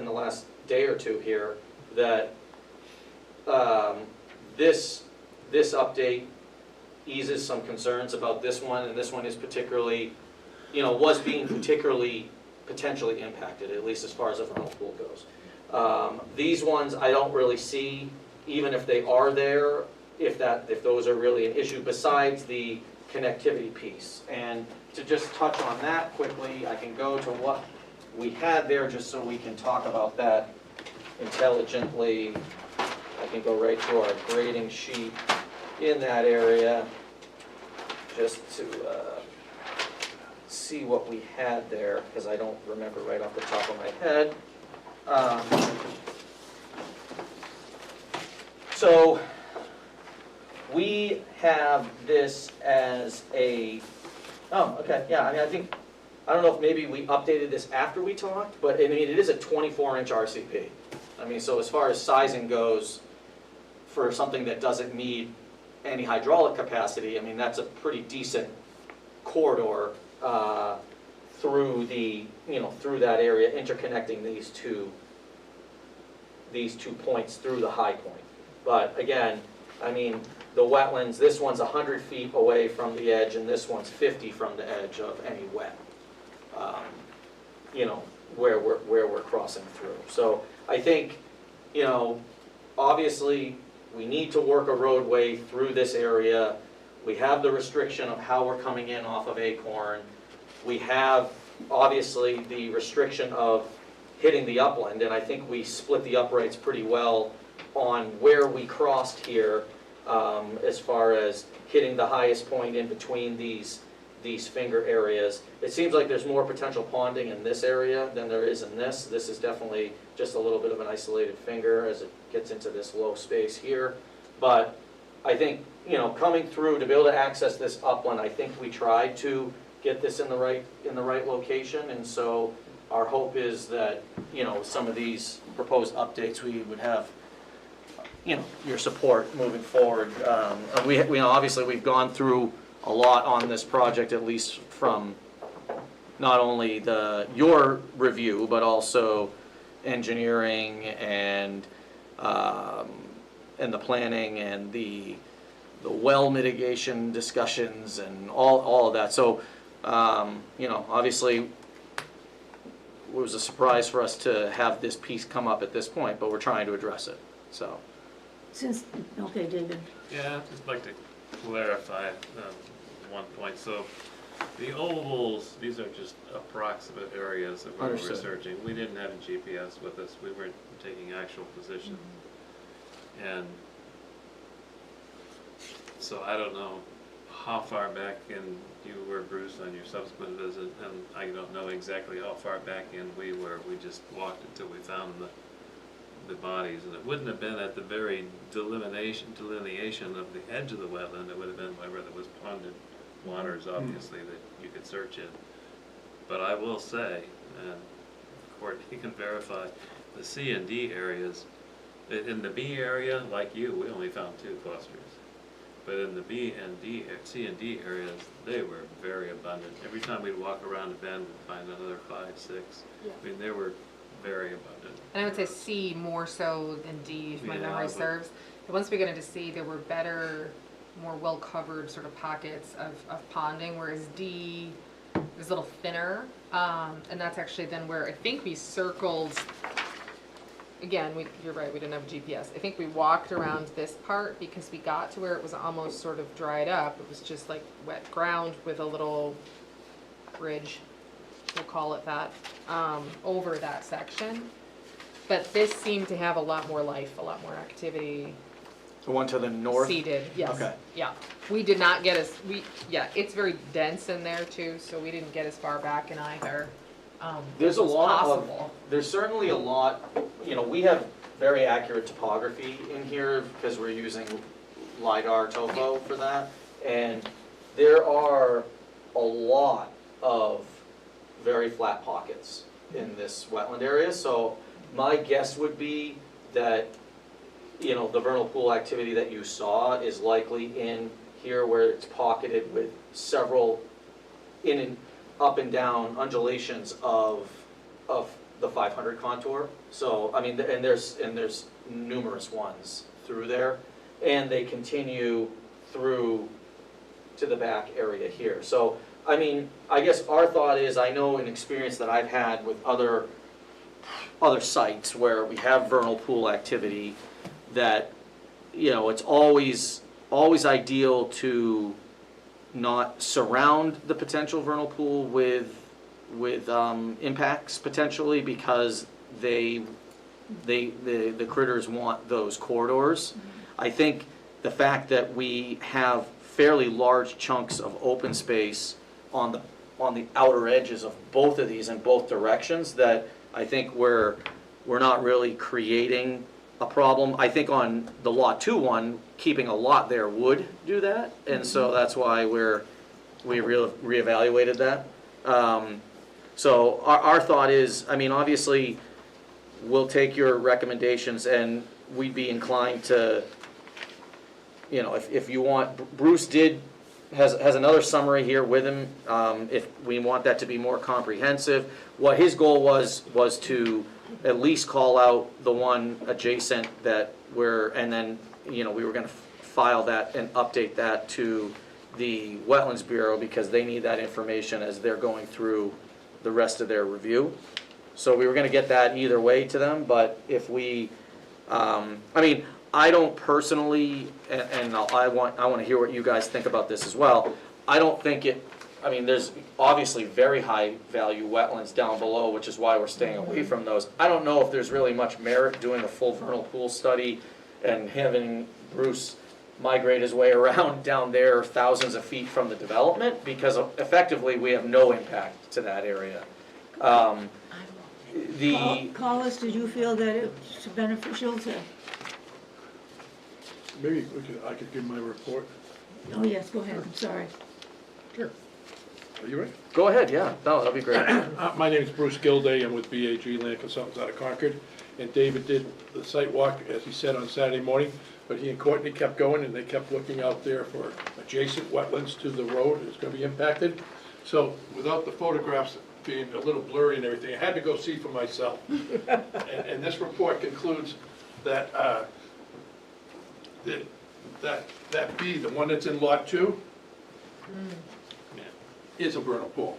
the last day or two here, that this update eases some concerns about this one, and this one is particularly, you know, was being particularly potentially impacted, at least as far as the vernal pool goes. These ones I don't really see, even if they are there, if those are really an issue besides the connectivity piece. And to just touch on that quickly, I can go to what we had there just so we can talk about that intelligently. I can go right to our grading sheet in that area just to see what we had there, because I don't remember right off the top of my head. So we have this as a, oh, okay, yeah, I mean, I don't know if maybe we updated this after we talked, but I mean, it is a 24-inch RCP. I mean, so as far as sizing goes, for something that doesn't need any hydraulic capacity, I mean, that's a pretty decent corridor through the, you know, through that area, interconnecting these two these 2 points through the high point. But again, I mean, the wetlands, this one's 100 feet away from the edge, and this one's 50 from the edge of any wet, you know, where we're crossing through. So I think, you know, obviously, we need to work a roadway through this area. We have the restriction of how we're coming in off of Acorn. We have, obviously, the restriction of hitting the upland, and I think we split the uprights pretty well on where we crossed here, as far as hitting the highest point in between these finger areas. It seems like there's more potential ponding in this area than there is in this. This is definitely just a little bit of an isolated finger as it gets into this low space here. But I think, you know, coming through to be able to access this upland, I think we tried to get this in the right location, and so our hope is that, you know, some of these proposed updates, we would have, you know, your support moving forward. We obviously, we've gone through a lot on this project, at least from not only your review, but also engineering and the planning and the well mitigation discussions and all of that. So, you know, obviously, it was a surprise for us to have this piece come up at this point, but we're trying to address it, so. Since, okay, David. Yeah, I'd just like to clarify one point. So the ovals, these are just approximate areas that we were Understood. researching. We didn't have a GPS with us. We weren't taking actual position. And so I don't know how far back in you were, Bruce, on your subsequent visit, and I don't know exactly how far back in we were. We just walked until we found the bodies, and it wouldn't have been at the very delineation of the edge of the wetland. It would have been wherever there was ponded waters, obviously, that you could search in. But I will say, and Courtney can verify, the C and D areas, in the B area, like you, we only found 2 clusters. But in the C and D areas, they were very abundant. Every time we'd walk around a bend, we'd find another 5, 6. I mean, they were very abundant. And I would say C more so than D, if my Yeah, memory but- serves. But once we get into C, there were better, more well-covered sort of pockets of ponding, whereas D was a little thinner. And that's actually then where I think we circled, again, you're right, we didn't have a GPS. I think we walked around this part because we got to where it was almost sort of dried up. It was just like wet ground with a little bridge, we'll call it that, over that section. But this seemed to have a lot more life, a lot more activity. The one to the north? Seeded, yes. Okay. Yeah. We did not get it's very dense in there too, so we didn't get as far back in either. There's a as lot possible. there's certainly a lot, you know, we have very accurate topography in here because we're using LiDAR topo for that. And there are a lot of very flat pockets in this wetland area. So my guess would be that, you know, the vernal pool activity that you saw is likely in here where it's pocketed with several in and up and down undulations of the 500 contour. So, I mean, and there's numerous ones through there, and they continue through to the back area here. So, I mean, I guess our thought is, I know an experience that I've had with other sites where we have vernal pool activity, that, you know, it's always ideal to not surround the potential vernal pool with impacts potentially, because the critters want those corridors. I think the fact that we have fairly large chunks of open space on the outer edges of both of these in both directions, that I think we're not really creating a problem. I think on the Lot 2 one, keeping a lot there would do that, and so that's why we reevaluated that. So our thought is, I mean, obviously, we'll take your recommendations, and we'd be inclined to, you know, if you want, Bruce has another summary here with him, if we want that to be more comprehensive. What his goal was to at least call out the one adjacent that and then, we were gonna file that and update that to the Wetlands Bureau because they need that information as they're going through the rest of their review. So we were gonna get that either way to them, but if we, I don't personally, and I wanna hear what you guys think about this as well. I don't think there's obviously very high value wetlands down below, which is why we're staying away from those. I don't know if there's really much merit doing a full vernal pool study and having Bruce migrate his way around down there thousands of feet from the development, because effectively we have no impact to that area. Collis, did you feel that it's beneficial to, Maybe I could give my report. oh yes, go ahead, I'm sorry. Sure. Are you ready? Go ahead, yeah, no, that'll be great. My name is Bruce Gilday, I'm with BAG Land Consultants out of Concord, and David did the site walk, as he said, on Saturday morning, but he and Courtney kept going, and they kept looking out there for adjacent wetlands to the road that's gonna be impacted. So, without the photographs being a little blurry and everything, I had to go see for myself. And this report concludes that, that B, the one that's in Lot 2, is a vernal pool.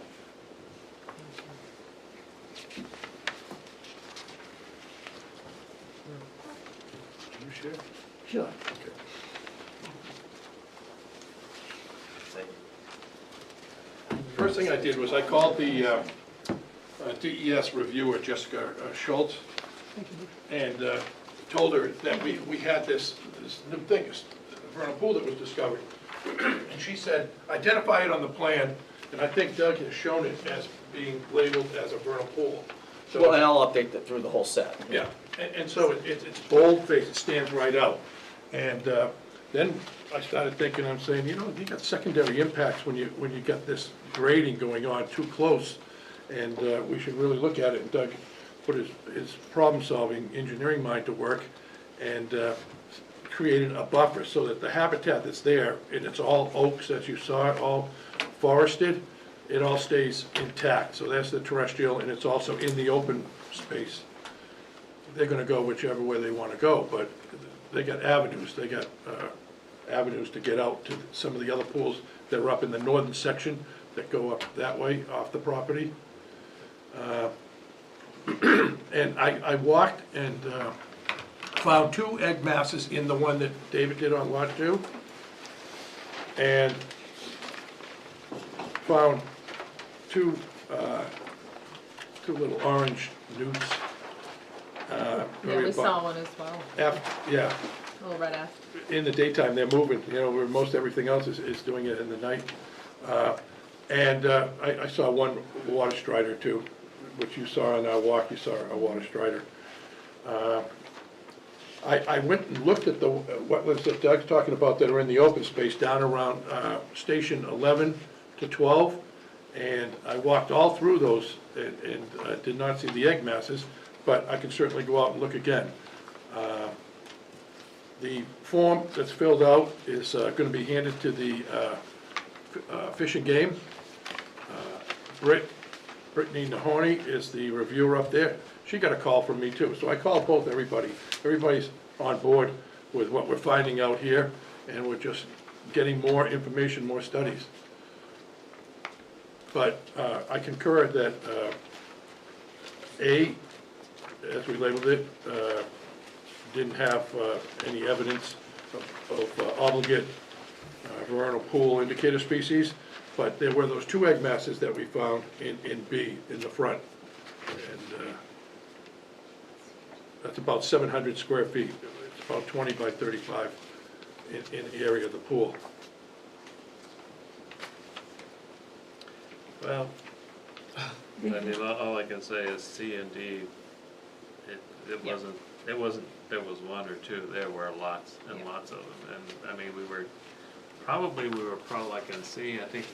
Can you share? Sure. First thing I did was I called the DES reviewer, Jessica Schultz, and told her that we had this new thing, this vernal pool that was discovered. And she said, identify it on the plan, and I think Doug has shown it as being labeled as a vernal pool. So, Well, and I'll update that through the whole set. yeah, and so it's bold-faced, it stands right out. And then I started thinking, I'm saying, you got secondary impacts when you got this grading going on too close, and we should really look at it. And Doug put his problem-solving engineering mind to work and created a buffer so that the habitat that's there, and it's all oaks, as you saw, all forested, it all stays intact. So that's the terrestrial, and it's also in the open space. They're gonna go whichever way they wanna go, but they got avenues. They got avenues to get out to some of the other pools that are up in the northern section that go up that way off the property. And I walked and found 2 egg masses in the one that David did on Lot 2. And found two little orange newts. Yeah, very we about saw one as well, yeah, a little red F. in the daytime, they're moving, where most everything else is doing it in the night. And I saw one water strider too, which you saw on our walk, you saw a water strider. I went and looked at the wetlands that Doug's talking about that are in the open space down around station 11 to 12, and I walked all through those and did not see the egg masses, but I can certainly go out and look again. The form that's filled out is going to be handed to the Fish and Game. Brittany Nahoney is the reviewer up there. She got a call from me too, so I called both everybody. Everybody's on board with what we're finding out here, and we're just getting more information, more studies. But I concur that A, as we labeled it, didn't have any evidence of obligate vernal pool indicator species, but there were those 2 egg masses that we found in B, in the front. And that's about 700 square feet. It's about 20 by 35 in the area of the pool. Well, I mean, all I can say is C and D, there was 1 or 2, there were lots and lots of them. And, I mean, we were probably like on C, I think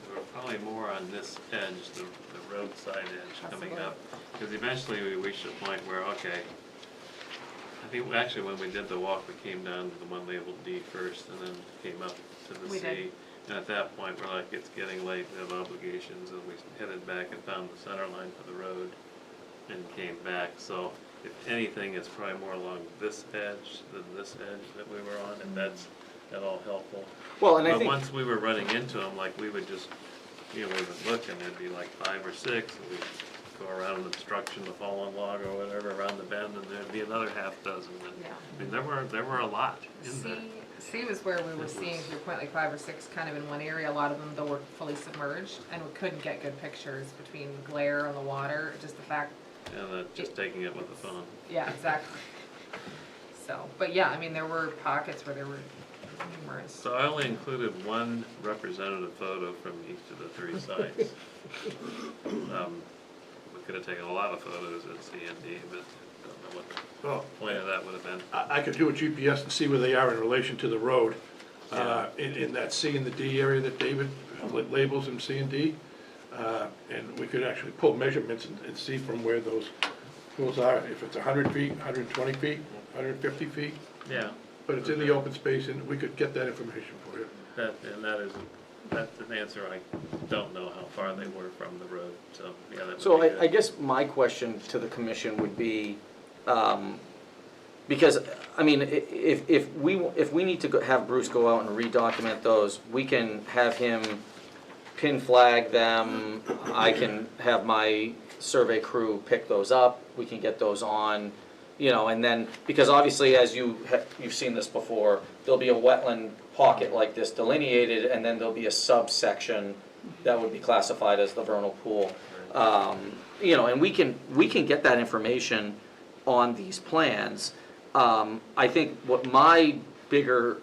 we were probably more on this edge, the roadside edge coming up. Because eventually we reached a point where, okay, I think actually when we did the walk, we came down to the one labeled D first and then came up to the C. And at that point, we're like, it's getting late, we have obligations, and we headed back and found the center line for the road. and came back, so if anything, it's probably more along this edge than this edge that we were on, if that's at all helpful. Well, and I But think, once we were running into them, like, we would just, we would look and there'd be like 5 or 6, and we'd go around an obstruction, the fallen log or whatever, around the bend, and there'd be another half dozen, and, Yeah. I mean, there were a lot in there. C was where we were seeing, to your point, like 5 or 6 kind of in one area. A lot of them though were fully submerged, and we couldn't get good pictures between glare on the water, just the fact, And just taking it with the phone. yeah, exactly. So, but yeah, I mean, there were pockets where there were numerous. So I only included one representative photo from each of the 3 sites. We could have taken a lot of photos at C and D, but I don't know what the Well, point of that would have been. I could do a GPS and see where they are in relation to the road, in that C and the D area that David labels in C and D. And we could actually pull measurements and see from where those pools are, if it's 100 feet, 120 feet, 150 feet. Yeah, But it's in the open space, and we could get that information for you. that's an answer. I don't know how far they were from the road, so, yeah, that would be so good. I guess my question to the commission would be, because, I mean, if we need to have Bruce go out and redocument those, we can have him pin flag them, I can have my survey crew pick those up, we can get those on, and then, because obviously, as you've seen this before, there'll be a wetland pocket like this delineated, and then there'll be a subsection that would be classified as the vernal pool. And we can get that information on these plans. I think what my bigger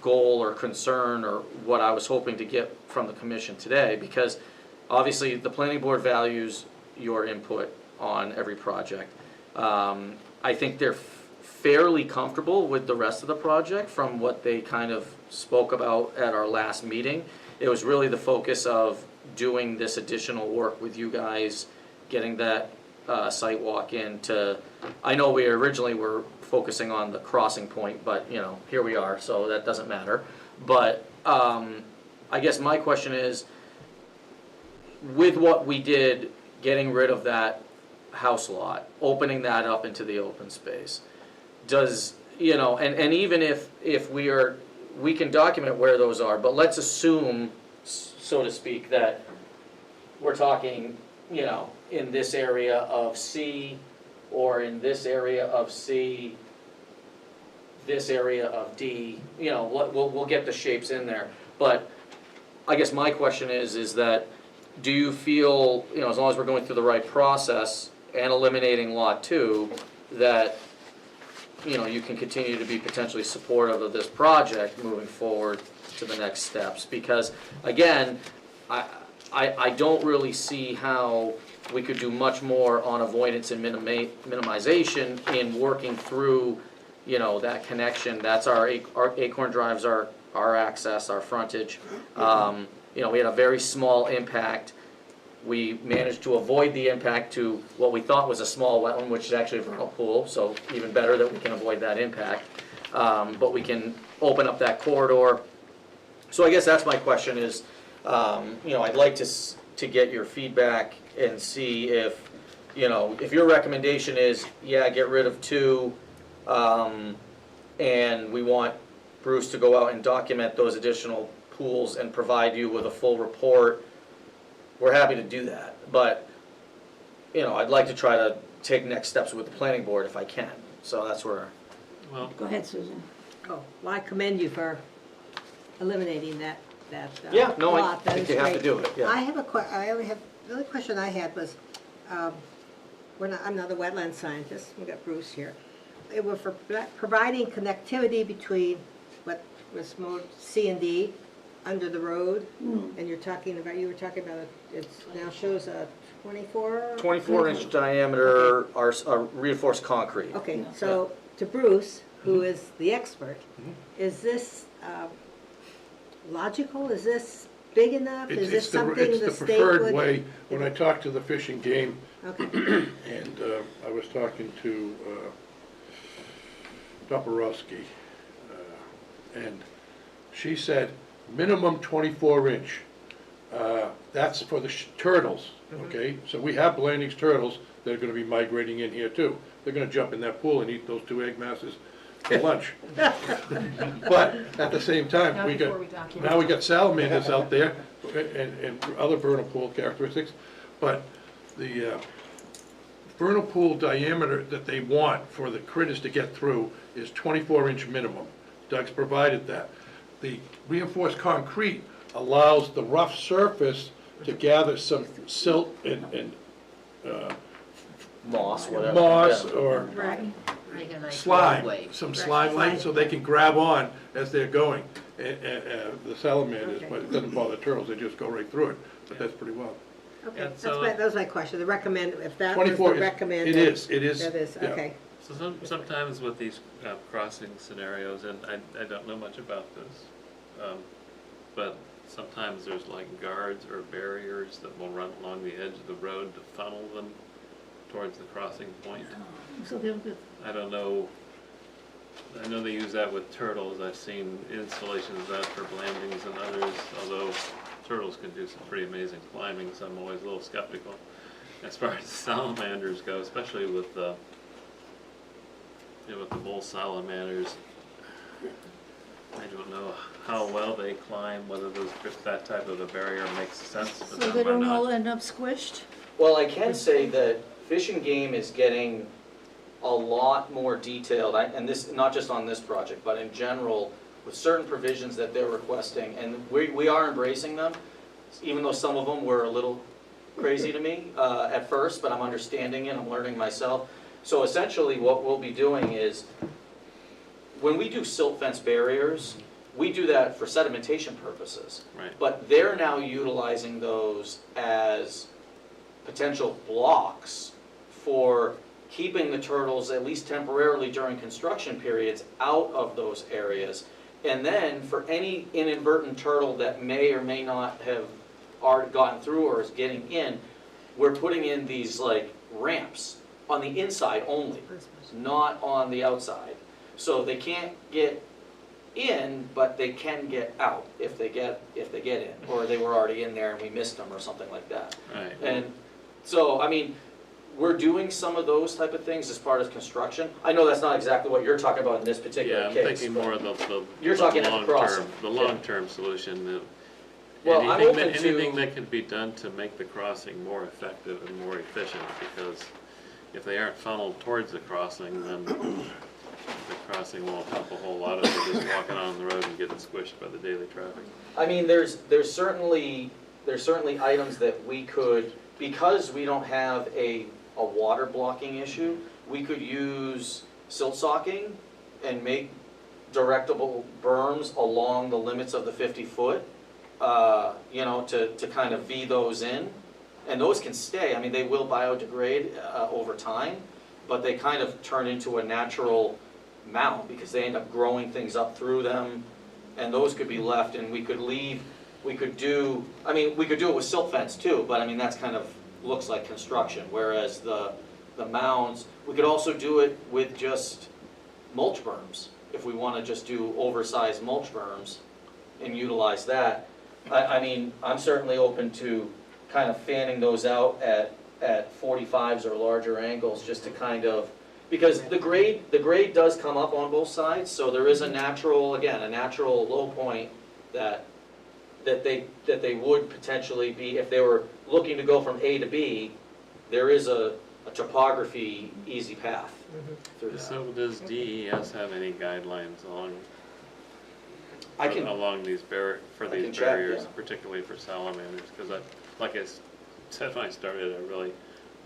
goal or concern, or what I was hoping to get from the commission today, because obviously the planning board values your input on every project. I think they're fairly comfortable with the rest of the project from what they kind of spoke about at our last meeting. It was really the focus of doing this additional work with you guys, getting that site walk in to, I know we originally were focusing on the crossing point, but here we are, so that doesn't matter. But I guess my question is, with what we did, getting rid of that house lot, opening that up into the open space, does, and even if we can document where those are, but let's assume, so to speak, that we're talking, in this area of C, or in this area of C, this area of D, we'll get the shapes in there. But I guess my question is that, do you feel, as long as we're going through the right process and eliminating lot 2, that, you can continue to be potentially supportive of this project moving forward to the next steps? Because, again, I don't really see how we could do much more on avoidance and minimization in working through, that connection. That's our Acorn Drive's our access, our frontage. We had a very small impact. We managed to avoid the impact to what we thought was a small wetland, which is actually a vernal pool, so even better that we can avoid that impact. But we can open up that corridor. So I guess that's my question is, I'd like to get your feedback and see if, if your recommendation is, get rid of 2, and we want Bruce to go out and document those additional pools and provide you with a full report, we're happy to do that. But, I'd like to try to take next steps with the planning board if I can. So that's where. Well, Go ahead, Susan. Oh, well, I commend you for eliminating that Yeah, no, I lot. That think is you have to great. do it, yeah. The only question I had was, I'm not a wetland scientist, we got Bruce here. It was for providing connectivity between what was mode C and D under the road, and you were talking about, it now shows a 24? 24-inch diameter, our reinforced concrete. Okay, so to Bruce, who is the expert, is this logical? Is this big enough? Is this something the It's the state would? preferred way. When I talked to the Fish and Game, Okay, and I was talking to Doborowski, and she said minimum 24-inch That's for the turtles, okay? So we have Blanding's turtles that are gonna be migrating in here too. They're gonna jump in that pool and eat those 2 egg masses for lunch. But at the same time, now we got salamanders out there and other vernal pool characteristics. But the vernal pool diameter that they want for the critters to get through is 24-inch minimum. Doug's provided that. The reinforced concrete allows the rough surface to gather some silt and Moss, whatever. moss Yeah. or Right. Make a nice slime, roadway. some slime like, so they can grab on as they're going. The salamanders, but it doesn't bother turtles, they just go right through it, but that's pretty well. Okay, And that's so- that was my question, the recommend, if that was 24 the is- recommended. it is, That is, yeah. okay. So sometimes with these crossing scenarios, and I don't know much about this, but sometimes there's like guards or barriers that will run along the edge of the road to funnel them towards the crossing point. So they'll be, I don't know, I know they use that with turtles. I've seen installations of that for Blandings and others, although turtles can do some pretty amazing climbing, so I'm always a little skeptical. As far as salamanders go, especially with the, with the bull salamanders, I don't know how well they climb, whether if that type of a barrier makes sense for so them they or don't all not. end up squished? Well, I can say that Fish and Game is getting a lot more detailed, and this, not just on this project, but in general, with certain provisions that they're requesting, and we are embracing them, even though some of them were a little crazy to me at first, but I'm understanding it, I'm learning myself. So essentially what we'll be doing is, when we do silt fence barriers, we do that for sedimentation purposes. Right. But they're now utilizing those as potential blocks for keeping the turtles, at least temporarily during construction periods, out of those areas. And then for any inadvertent turtle that may or may not have already gotten through or is getting in, we're putting in these like ramps on the inside only, not on the outside. So they can't get in, but they can get out if they get in, or they were already in there and we missed them or something like that. Right. And so, I mean, we're doing some of those type of things as part of construction. I know that's not exactly what you're talking about in this particular Yeah, I'm case. thinking but- more of the You're talking at the crossing. The long-term solution. Well, I'm Anything open anything to- that can be done to make the crossing more effective and more efficient, because if they aren't funneled towards the crossing, then the crossing won't help a whole lot of it, just walking on the road and getting squished by the daily traffic. I mean, there's certainly items that we could, because we don't have a water blocking issue, we could use silt socking and make directable berms along the limits of the 50-foot, you know, to kind of V those in. And those can stay, I mean, they will biodegrade over time, but they kind of turn into a natural mound because they end up growing things up through them, and those could be left, and we could do it with silt fence too, but I mean, that's kind of looks like construction, whereas the mounds, we could also do it with just mulch berms, if we want to just do oversized mulch berms and utilize that. I mean, I'm certainly open to kind of fanning those out at 45s or larger angles, just to kind of, because the grade does come up on both sides, so there is a natural low point that they would potentially be, if they were looking to go from A to B, there is a topography easy path through that. So does DES have any guidelines along these can check, barriers, yeah. particularly for salamanders? Because like I said when I started, I'm really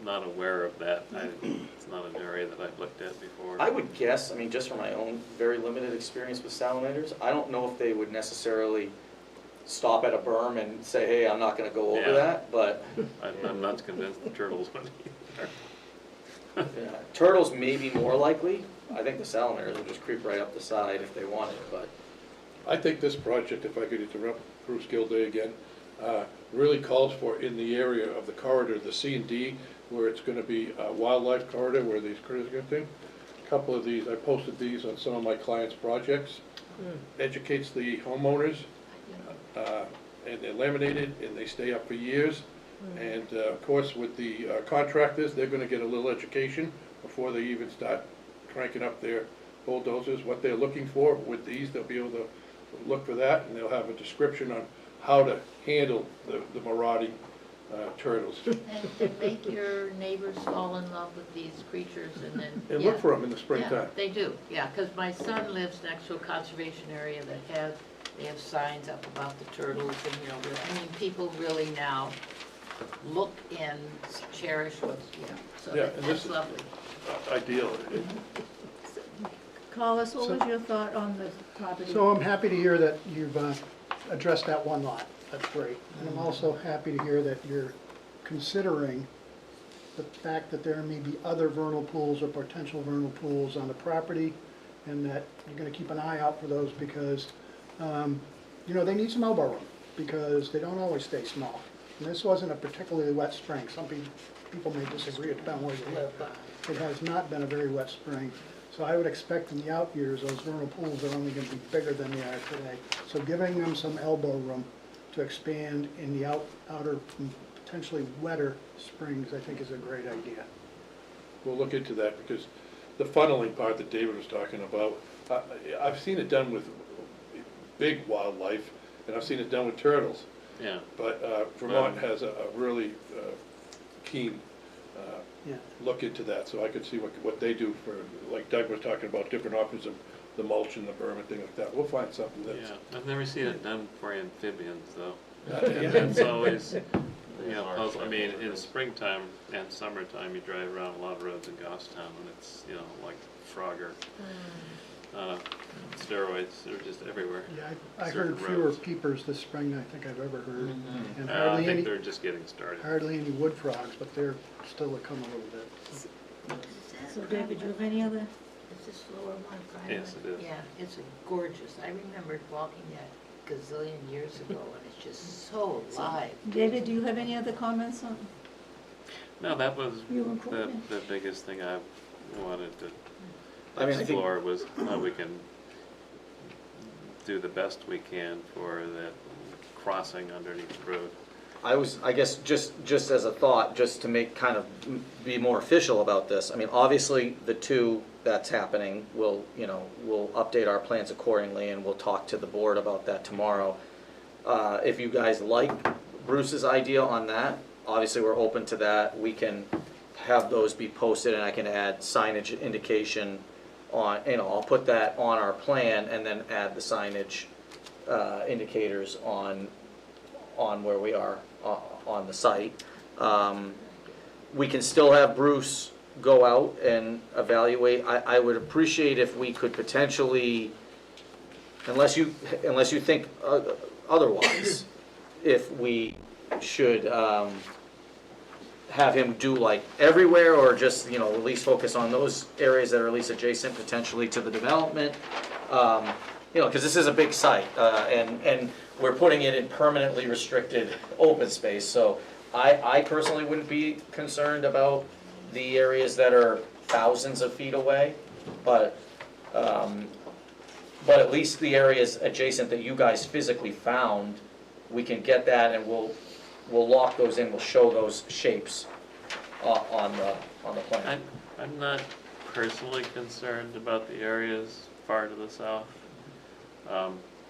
not aware of that. It's not an area that I've looked at before. I would guess, I mean, just from my own very limited experience with salamanders, I don't know if they would necessarily stop at a berm and say, hey, I'm not gonna go over Yeah. that, but I'm not convinced the turtles would either. yeah, turtles may be more likely. I think the salamanders would just creep right up the side if they wanted, but I think this project, if I could interrupt Bruce Gilday again, really calls for, in the area of the corridor, the C and D, where it's gonna be a wildlife corridor, where these critters are gonna be. A couple of these, I posted these on some of my clients' projects. Educates the homeowners, and they're laminated, and they stay up for years. And of course, with the contractors, they're gonna get a little education before they even start cranking up their bulldozers, what they're looking for. With these, they'll be able to look for that, and they'll have a description on how to handle the marauding turtles. And make your neighbors fall in love with these creatures and then. And yeah. look for them in the Yeah, springtime. they do, yeah, because my son lives next to a conservation area that they have signs up about the turtles and, you know, I mean, people really now look and cherish what's, you know, so Yeah, and that's this- lovely. Ideal. Carlos, what was your thought on the property? So I'm happy to hear that you've addressed that one lot. That's great. And I'm also happy to hear that you're considering the fact that there may be other vernal pools or potential vernal pools on the property, and that you're gonna keep an eye out for those because, you know, they need some elbow room, because they don't always stay small. And this wasn't a particularly wet spring. Some people may disagree, it depends on where you live, but it has not been a very wet spring. So I would expect in the out years, those vernal pools are only gonna be bigger than they are today. So giving them some elbow room to expand in the outer, potentially wetter springs, I think is a great idea. We'll look into that, because the funneling part that David was talking about, I've seen it done with big wildlife, and I've seen it done with turtles. Yeah. But Vermont has a really keen Yeah. look into that, so I could see what they do for, like Doug was talking about, different options of the mulch and the berm and things like that. We'll find something that's. Yeah, I've never seen it done for amphibians, though. Yeah. That's always, you know, puzzle. I mean, in springtime and summertime, you drive around a lot of roads in Goffstown, and it's, you know, like Frogger. Steroids, they're just everywhere. Yeah, I Certain heard fewer roads. peepers this spring than I think I've ever heard. And I hardly think any, they're just getting started. hardly any wood frogs, but they're still to come a little bit. So David, do you have any other? Is this lower one private? Yes, it is. Yeah, it's gorgeous. I remember walking that gazillion years ago and it's just so alive. David, do you have any other comments on? No, that was You and Courtney? the biggest thing I wanted to I mean, I think- explore was how we can do the best we can for that crossing underneath the road. I guess, just as a thought, just to make, kind of be more official about this, I mean, obviously, the two that's happening, we'll update our plans accordingly, and we'll talk to the board about that tomorrow. If you guys like Bruce's idea on that, obviously, we're open to that. We can have those be posted, and I can add signage indication on, I'll put that on our plan, and then add the signage indicators on where we are on the site. We can still have Bruce go out and evaluate. I would appreciate if we could potentially, unless you think otherwise, if we should have him do like everywhere, or just, at least focus on those areas that are at least adjacent potentially to the development. Because this is a big site, and we're putting it in permanently restricted open space. So I personally wouldn't be concerned about the areas that are thousands of feet away, but at least the areas adjacent that you guys physically found, we can get that, and we'll lock those in, we'll show those shapes on the plan. I'm not personally concerned about the areas far to the south.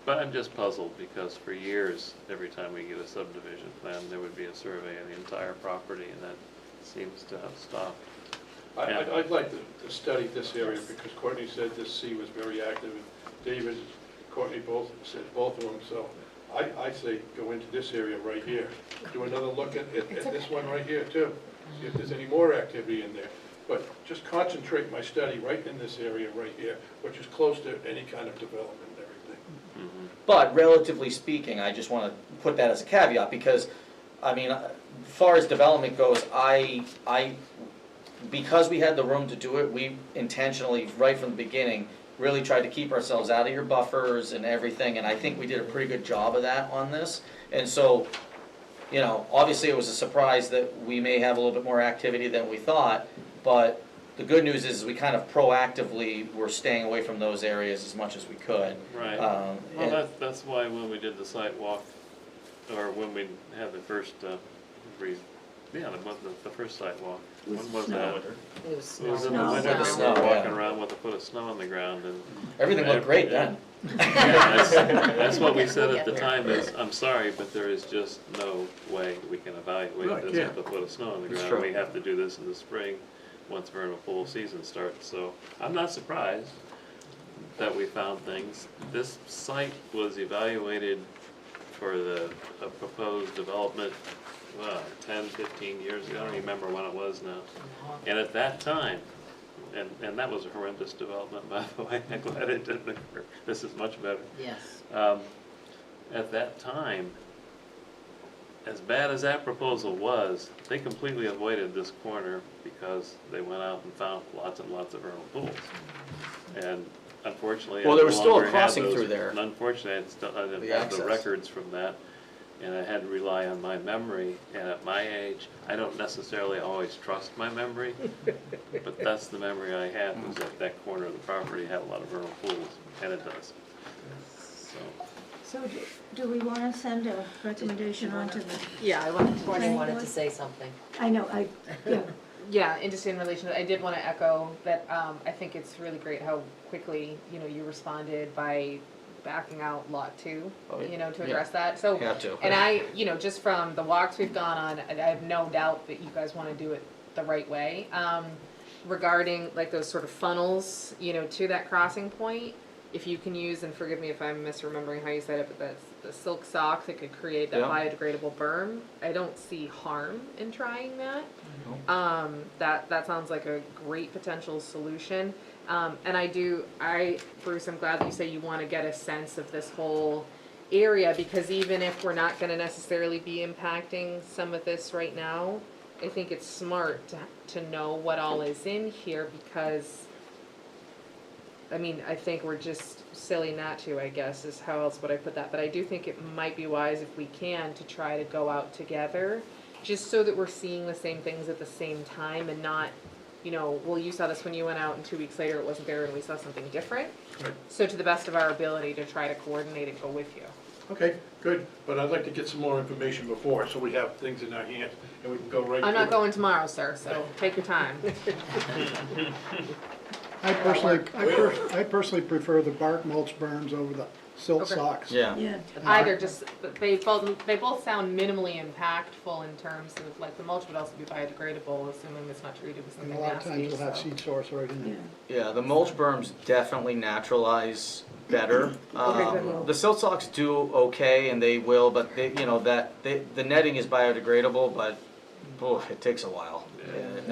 But I'm just puzzled because for years, every time we get a subdivision plan, there would be a survey of the entire property, and that seems to have stopped. I'd like to study this area, because Courtney said this sea was very active, and David and Courtney both said both of them, so I say go into this area right here. Do another look at this one right here too, see if there's any more activity in there. But just concentrate my study right in this area right here, which is close to any kind of development and everything. But relatively speaking, I just want to put that as a caveat, because, I mean, as far as development goes, because we had the room to do it, we intentionally, right from the beginning, really tried to keep ourselves out of your buffers and everything, and I think we did a pretty good job of that on this. And so, obviously it was a surprise that we may have a little bit more activity than we thought, but the good news is we kind of proactively were staying away from those areas as much as we could. Right. And- Well, that's why when we did the site walk, or when we had the first, the first sidewalk. When was that? It was It was in the Snow. winter, we Snow, were yeah. walking around with a foot of snow on the ground and. Everything looked great then. Yeah, that's what we said at the time is, I'm sorry, but there is just no way we can No, I evaluate this can't. with a foot of snow on the It's ground. true. We have to do this in the spring, once vernal pool season starts, so I'm not surprised that we found things. This site was evaluated for the proposed development, 10, 15 years ago, I don't even remember when it was now. And at that time, and that was a horrendous development, by the way, I'm glad it didn't occur. This is much better. Yes. At that time, as bad as that proposal was, they completely avoided this corner because they went out and found lots and lots of vernal pools. And unfortunately, Well, I there no was still a longer have crossing those- through there. and unfortunately, I didn't The have the access. records from that, and I had to rely on my memory. And at my age, I don't necessarily always trust my memory, but that's the memory I had, was that that corner of the property had a lot of vernal pools, and it does. So, So do we want to send a recommendation on to the, Yeah, I wanted to. Courtney wanted to say something. I know, yeah, Yeah, and just in relation, I did want to echo that I think it's really great how quickly, you responded by backing out Lot 2, Oh, yeah. to address that. So, Have to. and I, just from the walks we've gone on, I have no doubt that you guys want to do it the right way. Regarding like those sort of funnels, to that crossing point, if you can use, and forgive me if I'm misremembering how you said it, but that's the silk sock that could create that Yeah. biodegradable berm, I don't see harm in trying that. That sounds like a great potential solution. And Bruce, I'm glad that you say you want to get a sense of this whole area, because even if we're not going to necessarily be impacting some of this right now, I think it's smart to know what all is in here, because I think we're just silly not to, I guess, is how else would I put that. But I do think it might be wise, if we can, to try to go out together, just so that we're seeing the same things at the same time, and not, well, you saw this when you went out and 2 weeks later it wasn't there and we saw something different. Right. So to the best of our ability to try to coordinate and go with you. Okay, good, but I'd like to get some more information before, so we have things in our hands, and we can go right. I'm to not it. going tomorrow, sir, so take your time. I personally prefer the bark mulch berms over the silt Okay. socks. Yeah. yeah. Either, just, they both sound minimally impactful in terms of, like, the mulch would also be biodegradable, assuming it's not treated with And something a lot of times nasty, we'll have so. seed source right in Yeah. there. Yeah, the mulch berms definitely naturalize better. Okay, good. The silt socks do okay, and they will, but the netting is biodegradable, but, it takes a while. It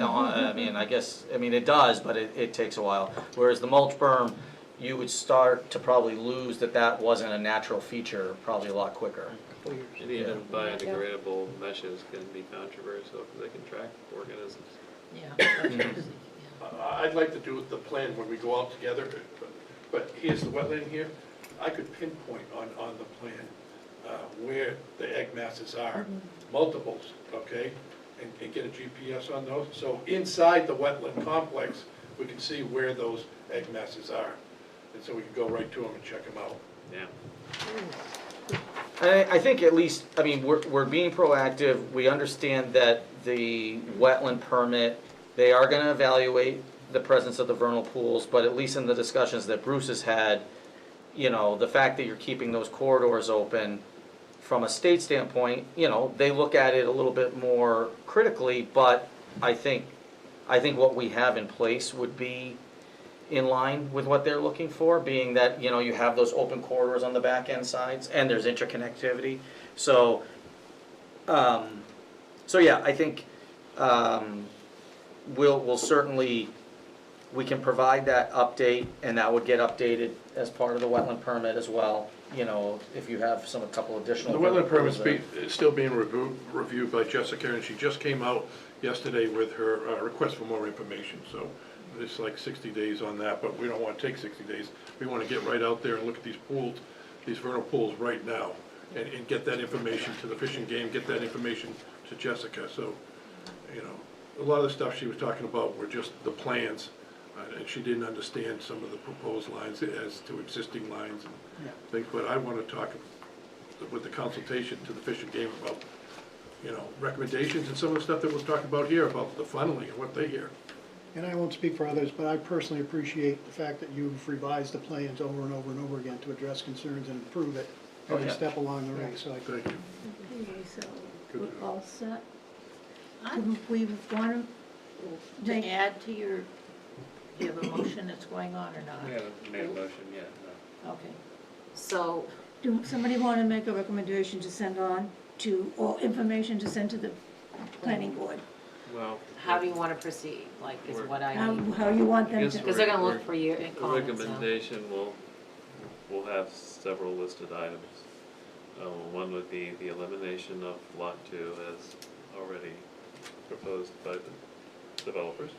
does, but it takes a while. Whereas the mulch berm, you would start to probably lose that wasn't a natural feature probably a lot quicker. and even biodegradable meshes can be controversial because they can track organisms. Yeah. I'd like to do the plan when we go out together, but here's the wetland here. I could pinpoint on the plan where the egg masses are, multiples, okay? And get a GPS on those. So inside the wetland complex, we can see where those egg masses are. And so we can go right to them and check them out. Yeah. I think at least, we're being proactive. We understand that the wetland permit, they are gonna evaluate the presence of the vernal pools, but at least in the discussions that Bruce has had, the fact that you're keeping those corridors open, from a state standpoint, they look at it a little bit more critically, but I think what we have in place would be in line with what they're looking for, being that, you have those open corridors on the back end sides, and there's interconnectivity. So yeah, I think we'll certainly, we can provide that update, and that would get updated as part of the wetland permit as well, if you have a couple additional. The wetland permit's is still being reviewed by Jessica, and she just came out yesterday with her request for more information, so it's like 60 days on that, but we don't want to take 60 days. We want to get right out there and look at these pools, these vernal pools right now, and get that information to the Fish and Game, get that information to Jessica, so, a lot of the stuff she was talking about were just the plans, and she didn't understand some of the proposed lines as to existing lines and things, but I want to talk with the consultation to the Fish and Game about, you know, recommendations and some of the stuff that we're talking about here, about the funneling and what they hear. And I won't speak for others, but I personally appreciate the fact that you've revised the plans over and over and over again to address concerns and improve it every step along the way, so I Thank you. Okay, so we're all set. Do we want to To add to your, do you have a motion that's going on or not? We haven't made a motion yet, no. Okay. So, do somebody want to make a recommendation to send on to, or information to send to the planning board? Well. how do you wanna proceed, like, is what I How, need? how you want them Yes, to? Because they're gonna We're- look for you in The comments, so. recommendation will have several listed items. One would be the elimination of Lot 2 as already proposed by the developers.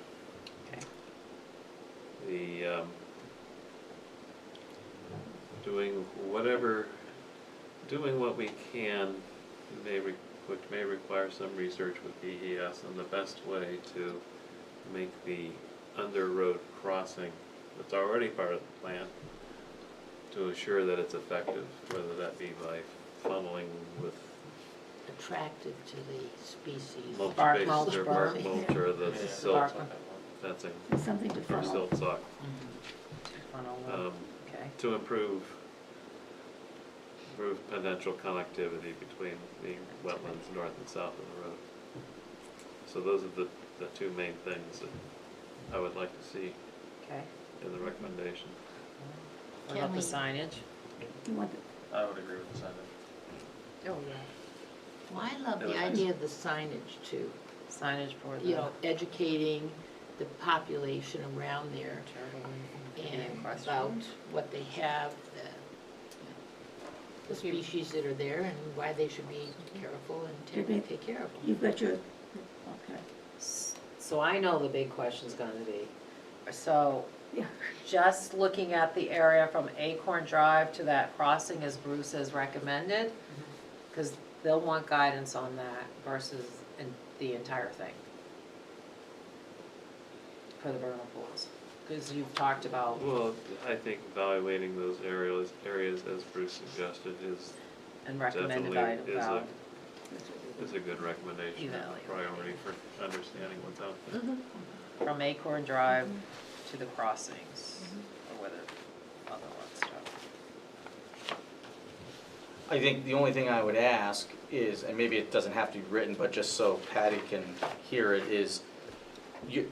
Okay. The, doing what we can which may require some research with DES on the best way to make the under-road crossing that's already part of the plan, to ensure that it's effective, whether that be by funneling with Attractive to the species. mulch Bark bases mulch, or bark. bark mulch or the Yeah. silt Bark. fencing Something to or funnel. silt sock. Funnel, okay. To improve potential connectivity between the wetlands north and south of the road. So those are the two main things that I would like to see Okay. in the recommendation. What about the Can signage? You want the, I would agree with the signage. Oh, yeah. Well, I love the idea of the signage too. Signage for the. You know, educating the population around there and Questions? about what they have, the species that are there and why they should be careful and take care of them. you've got your, okay. So I know the big question's gonna be, so, Yeah. just looking at the area from Acorn Drive to that crossing as Bruce has recommended, because they'll want guidance on that versus the entire thing for the vernal pools, because you've talked about, Well, I think evaluating those areas as Bruce suggested is and recommended definitely by Val. is a good recommendation, Evaluate. priority for understanding what's out there. From Acorn Drive to the crossings, or whether other stuff. I think the only thing I would ask is, and maybe it doesn't have to be written, but just so Patty can hear it, is you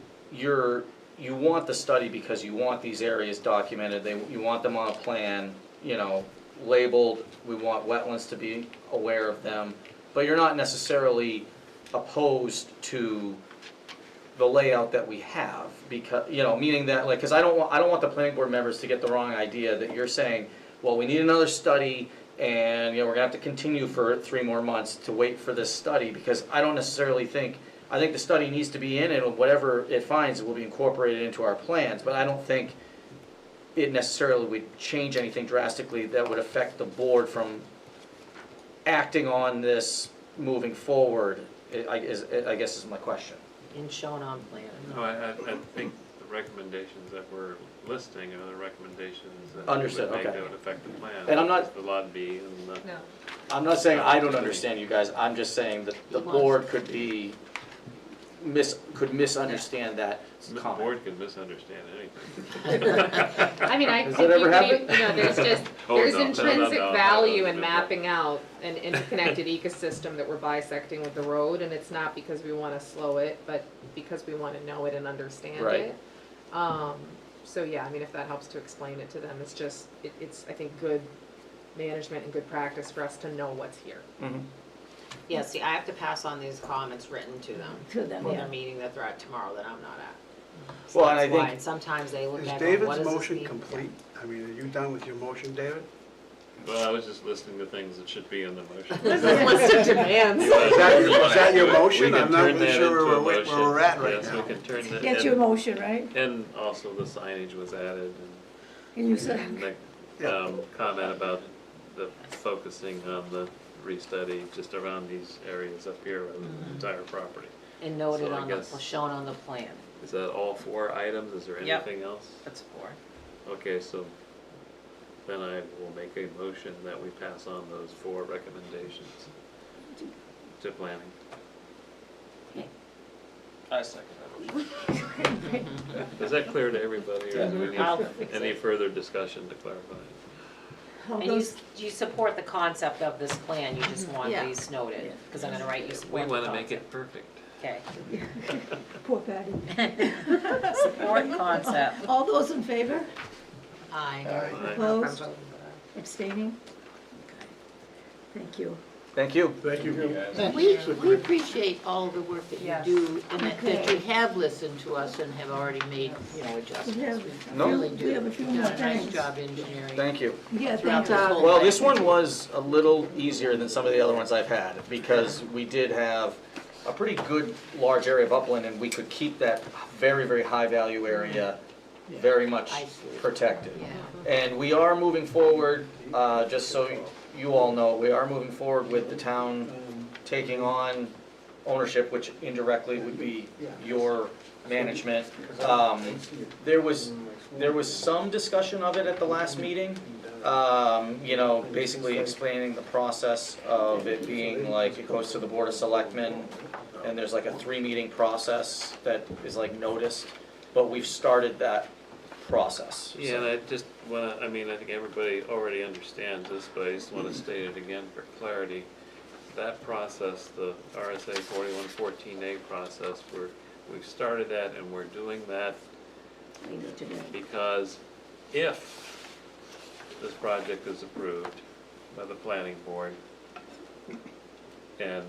want the study because you want these areas documented, you want them on a plan, you know, labeled, we want wetlands to be aware of them, but you're not necessarily opposed to the layout that we have, because, you know, meaning that, like, because I don't want the planning board members to get the wrong idea that you're saying, well, we need another study, and, you know, we're gonna have to continue for 3 more months to wait for this study, because I don't necessarily think, I think the study needs to be in, and whatever it finds will be incorporated into our plans, but I don't think it necessarily would change anything drastically that would affect the board from acting on this moving forward, I guess is my question. In shown on plan. No, I think the recommendations that we're listing are the recommendations that Understood, would make okay. that would affect the plan. And I'm not- The Lot B and the. No. I'm not saying I don't understand you guys, I'm just saying that the board could misunderstand that The comment. board could misunderstand anything. I mean, I Does think that ever there's just, Oh, there's no, intrinsic no, value no, in no. mapping out an interconnected ecosystem that we're bisecting with the road, and it's not because we wanna slow it, but because we wanna know it and understand Right. it. So yeah, I mean, if that helps to explain it to them, it's just, it's, I think, good management and good practice for us to know what's here. Mhm. Yeah, see, I have to pass on these comments written to them. To them, For yeah. their meeting that they're at tomorrow that I'm not at. So Well, and I that's why, think- and sometimes they look Is at, it, what David's does this motion mean? complete? I mean, are you done with your motion, David? Well, I was just listing the things that should be in the motion. This is list of demands. Is that your motion? We can I'm not turn really that sure into a where motion. we're at right Yes, we now. can turn that. That's your motion, right? And also the signage was added And you said, and the comment about the focusing on the restudy just around these areas up here rather than the entire property. And noted So I on the, guess- shown on the plan. Is that all 4 items? Is there Yep. anything else? That's 4. Okay, so then I will make a motion that we pass on those 4 recommendations to planning. I second that motion. Is that clear to everybody, or do we I'll need fix any it. further discussion to clarify? All And those, you support the concept of this plan, you just want Yeah. these noted, because I'm gonna write you We support the want to make concept. it perfect. Okay. poor Patty. Support concept. All those in favor? Aye. Opposed? Abstaining? Okay. Thank you. Thank you. Thank you. We appreciate all the work that you Yes. do, and that Okay. you have listened to us and have already made, adjustments. We have- We No. really do. We have a few You've more done a nice things. job engineering. Thank you. Yeah, Throughout thank this you. whole Well, thing. this one was a little easier than some of the other ones I've had, because we did have a pretty good large area of upland, and we could keep that very, very high value area very much I see. protected. Yeah. And we are moving forward, just so you all know, we are moving forward with the town taking on ownership, which indirectly would be your management. There was some discussion of it at the last meeting, basically explaining the process of it being like, it goes to the Board of Selectmen, and there's like a 3-meeting process that is like noticed, but we've started that process. Yeah, and I just want to, I think everybody already understands this, but I just want to state it again for clarity. That process, the RSA 4114A process, we've started that, and we're doing that We need to do it. because if this project is approved by the planning board, and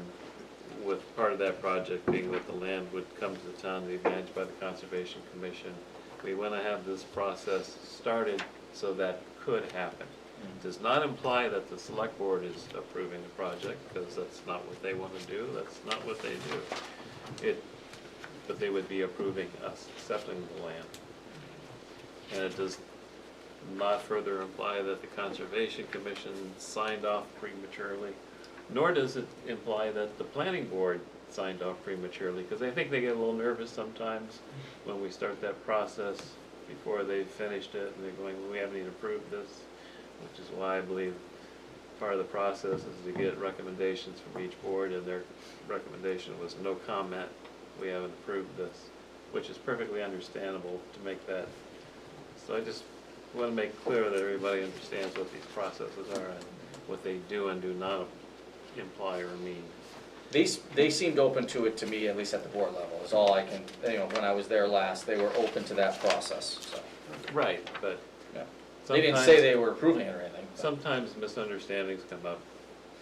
with part of that project being that the land would come to the town to be managed by the Conservation Commission, we want to have this process started so that could happen. Does not imply that the select board is approving the project, because that's not what they want to do, that's not what they do. But they would be approving us accepting the land. And it does not further imply that the Conservation Commission signed off prematurely, nor does it imply that the planning board signed off prematurely, because I think they get a little nervous sometimes when we start that process before they've finished it, and they're going, well, we haven't even approved this, which is why I believe part of the process is to get recommendations from each board, and their recommendation was no comment, we haven't approved this, which is perfectly understandable to make that. So I just want to make clear that everybody understands what these processes are and what they do and do not imply or mean. They seemed open to it to me, at least at the board level, is all I can, when I was there last, they were open to that process, so. Right, but Yeah. They didn't say they were approving it or anything. but- sometimes misunderstandings come up,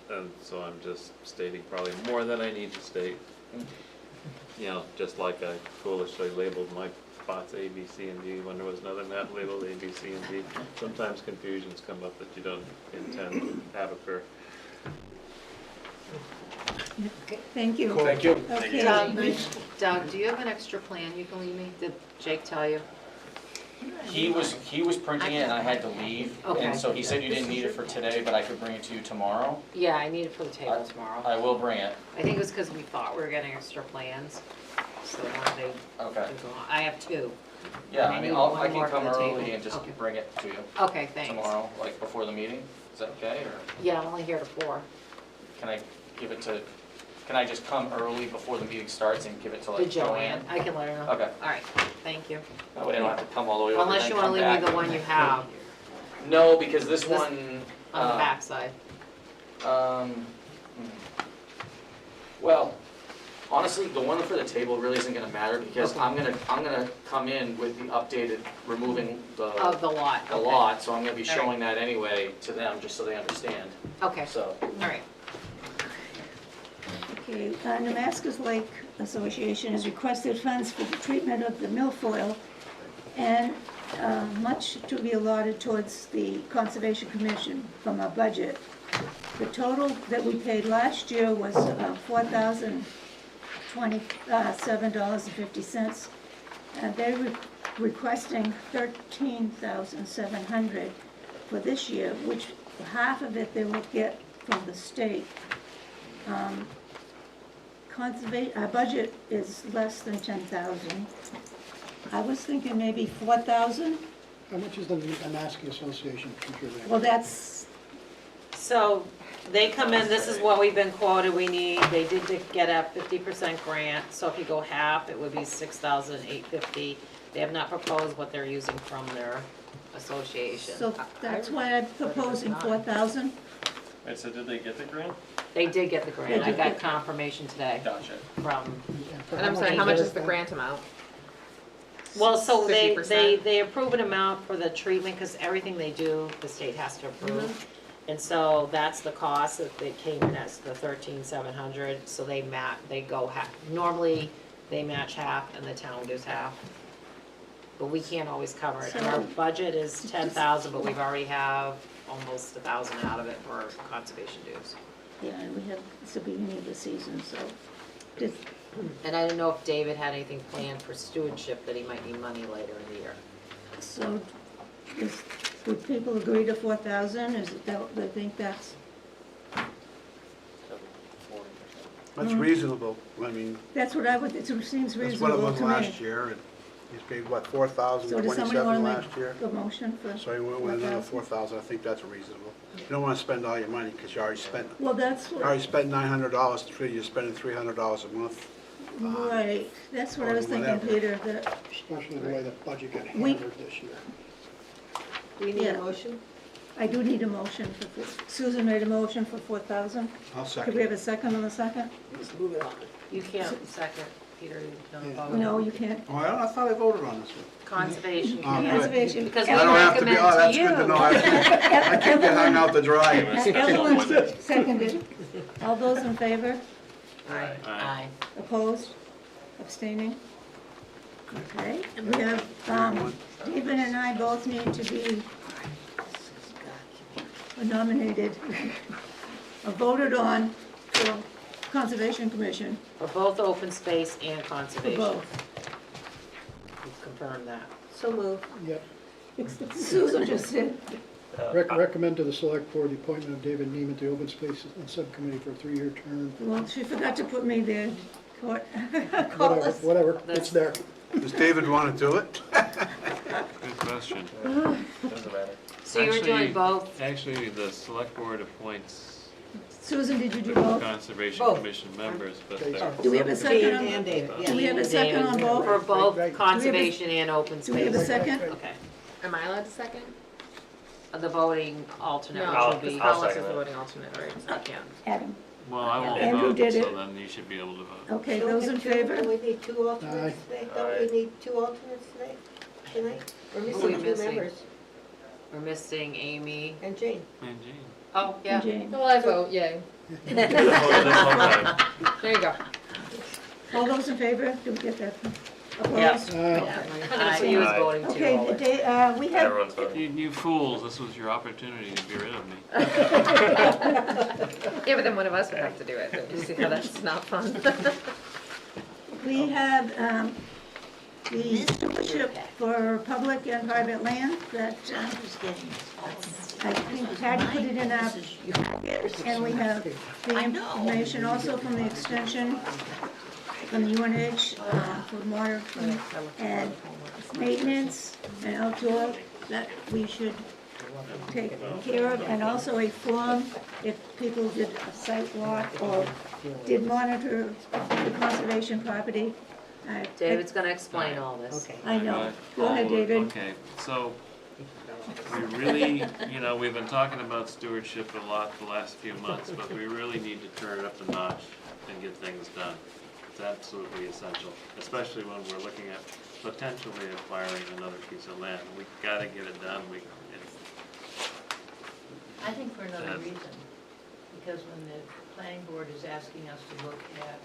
and so I'm just stating probably more than I need to state. Just like I foolishly labeled my spots A, B, C, and D when there was another map labeled A, B, C, and D. Sometimes confusions come up that you don't intend to have occur. Thank you. Thank you. Okay. Doug, do you have an extra plan you can leave me? Did Jake tell you? He was printing it and I had to leave, Okay. and so he said you didn't need it for today, but I could bring it to you tomorrow. Yeah, I need it for the table tomorrow. I will bring it. I think it was because we thought we were getting extra plans, so one day, Okay. I have 2. Yeah, I I need mean, one I can more come for the early table. and just Okay. bring it to you Okay, thanks. tomorrow, like before the meeting. Is that okay, or Yeah, I'm only here to 4. can I give it to, can I just come early before the meeting starts and give it to To like Joanne, Joanne? I can let her know. Okay. All right, thank you. That way I don't have to come all the way over and Unless then you want come to leave me back. the one you have No, because this This- one. on the backside. Well, honestly, the one for the table really isn't gonna matter, because I'm gonna come in with the updated, removing Of the lot, the okay. lot, so I'm gonna be All right. showing that anyway to them, just so they understand, Okay, so. all right. Okay, Nemaskus Lake Association has requested funds for the treatment of the milfoil, and much to be allotted towards the Conservation Commission from our budget. The total that we paid last year was $4,027.50, and they're requesting $13,700 for this year, which half of it they will get from the state. Our budget is less than 10,000. I was thinking maybe 4,000. How much is the Manaski Association contributing? Well, that's, So they come in, this is what we've been quoted, we need, they did get a 50% grant, so if you go half, it would be $6,850. They have not proposed what they're using from their association. so that's why I'm proposing 4,000. Wait, so did they get the grant? They did get the grant, I got confirmation today Gotcha. from, And I'm sorry, how much is the grant amount? well, so they 50%? approve an amount for the treatment, because everything they do, the state has to approve. And so that's the cost, that they came in as the 13,700, so they go half, normally they match half and the town gives half. But we can't always cover it, and our budget is 10,000, but we've already have almost 1,000 out of it for conservation dues. Yeah, and we have, it's the beginning of the season, so. Just- And I didn't know if David had anything planned for stewardship, that he might need money later in the year. So, would people agree to 4,000? Is it that, they think that's, That's reasonable. I mean, that's what I would, it seems that's what it reasonable was to me. last year, and he's paid, what, 4,000, So does somebody 27 want to last year? make a motion for So he went with another 4,000? 4,000, I think that's reasonable. You don't wanna spend all your money, because you already spent, Well, that's what, $900, you're spending $300 a month. right, that's what I was thinking, Whatever. Peter, that, Especially the way the budget got We- hammered this year. Do we need Yeah. a motion? I do need a motion for, Susan made a motion for 4,000. I'll Could second. we have a second on the second? Let's move it on. You can't second, Peter, you don't Yeah. vote. No, you can't. Oh, I thought I voted on this one. Conservation Oh, good. Commission. Conservation. Because we I don't have to be, recommend oh, to that's you. good to know. I can't get hung out to dry. Evelyn seconded. All those in favor? Aye. Aye. Opposed? Abstaining? Okay, we have, David and I both need to be nominated, or voted on for Conservation Commission, For both open space and for conservation. both. We've confirmed that. So moved. Yep. Susan just said, Recommend to the select board the appointment of David Neiman to the Open Space Subcommittee for a 3-year term. well, she forgot to put me there. Call Whatever, us. whatever, it's there. Does David wanna do it? Good question. Doesn't matter. So you were doing Actually- both? Actually, the select board appoints Susan, did you do both? conservation Both. commission members, but Okay. they're. Do we have a second Jane on, and David, do yeah. we have a second on both? For both Right. conservation and open Do we have a space? second? Okay. Am I allowed to second? The voting alternate, No, which I'll- would be, Alice is second the it. voting alternate, right? I can't. Adam. Well, I won't Andrew vote, did so it. then you should be able to vote. Okay, those in favor? Do we need two alternates Aye. today? Don't we need two alternates today, tonight? We're Who are we missing two missing? members, We're missing Amy. and Jane. And Jean. Oh, yeah. Jane. Well, I vote, yay. This whole time. There you go. All those in favor? Do we get that? Yeah. Opposed? Yeah. So he was Aye. voting too. Okay, the day, we have, Everyone's voting. You fools, this was your opportunity to get rid of me. Yeah, but then one of us would have to do it. Don't you see how that's not fun? we have, the stewardship for public and private land that, I think Patty put it in our packet, and we have the information also from the extension from the UNH, for water and maintenance and outdoor that we should take care of, and also a form if people did a site walk or did monitor the conservation property. David's gonna explain all this. Okay. I know. Go ahead, David. Okay, so, we really, we've been talking about stewardship a lot the last few months, but we really need to turn it up a notch and get things done. It's absolutely essential, especially when we're looking at potentially acquiring another piece of land. We gotta get it done, I think for another reason, because when the planning board is asking us to look at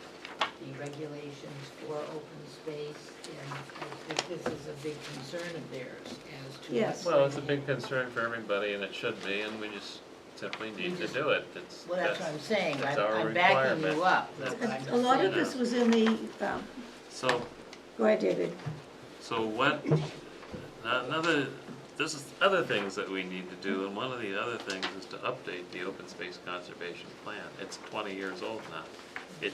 the regulations for open space, and I think this is a big concern of theirs as to. Yes. Well, it's a big concern for everybody, and it should be, and we just simply need to do it. Well, that's what I'm saying, that's our I'm backing requirement. you up. That's what I'm A lot of saying. this was in the, So, go ahead, David. this is other things that we need to do, and one of the other things is to update the open space conservation plan. It's 20 years old now. It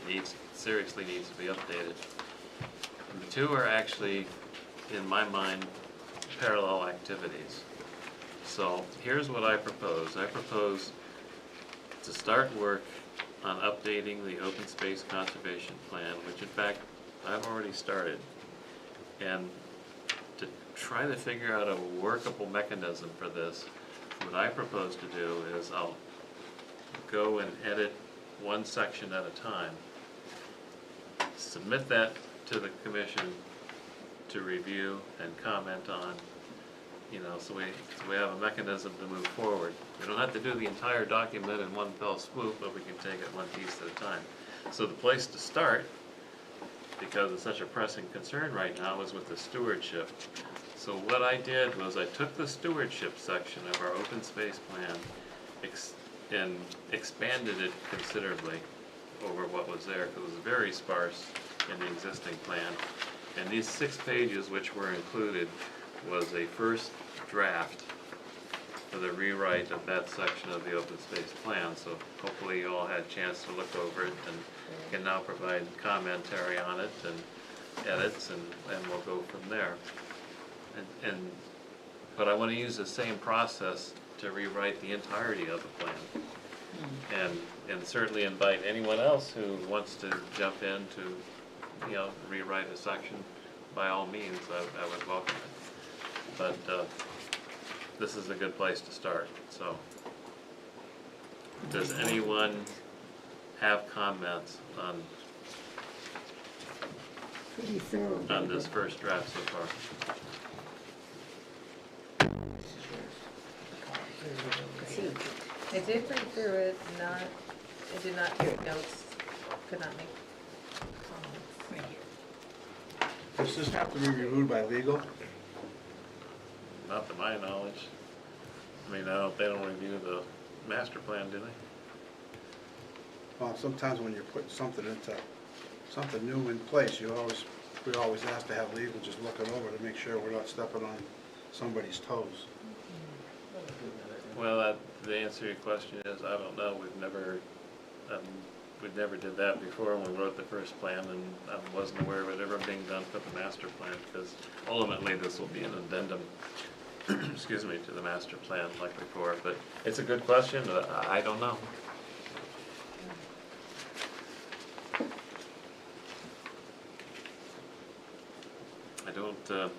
seriously needs to be updated. And the two are actually, in my mind, parallel activities. So here's what I propose. I propose to start work on updating the open space conservation plan, which in fact, I've already started. And to try to figure out a workable mechanism for this, what I propose to do is I'll go and edit one section at a time, submit that to the commission to review and comment on, so we have a mechanism to move forward. We don't have to do the entire document in one fell swoop, but we can take it one piece at a time. So the place to start, because it's such a pressing concern right now, is with the stewardship. So what I did was I took the stewardship section of our open space plan and expanded it considerably over what was there, because it was very sparse in the existing plan. And these 6 pages which were included was a first draft for the rewrite of that section of the open space plan. So hopefully you all had a chance to look over it and can now provide commentary on it and edits, and we'll go from there. But I want to use the same process to rewrite the entirety of the plan. And certainly invite anyone else who wants to jump in to, rewrite a section, by all means, I would welcome it. But this is a good place to start, so. Does anyone have comments Pretty thorough. on this first draft so far? I did read through it, I did not take notes, could not make comments. Does this have to be reviewed by legal? Not to my knowledge. I mean, they don't review the master plan, do they? Well, sometimes when you put something new in place, we always ask to have legal just look it over to make sure we're not stepping on somebody's toes. Well, the answer to your question is, I don't know. We never did that before when we wrote the first plan, and I wasn't aware of it ever being done for the master plan, because ultimately this will be an addendum, excuse me, to the master plan like before. But it's a good question. I don't know. I don't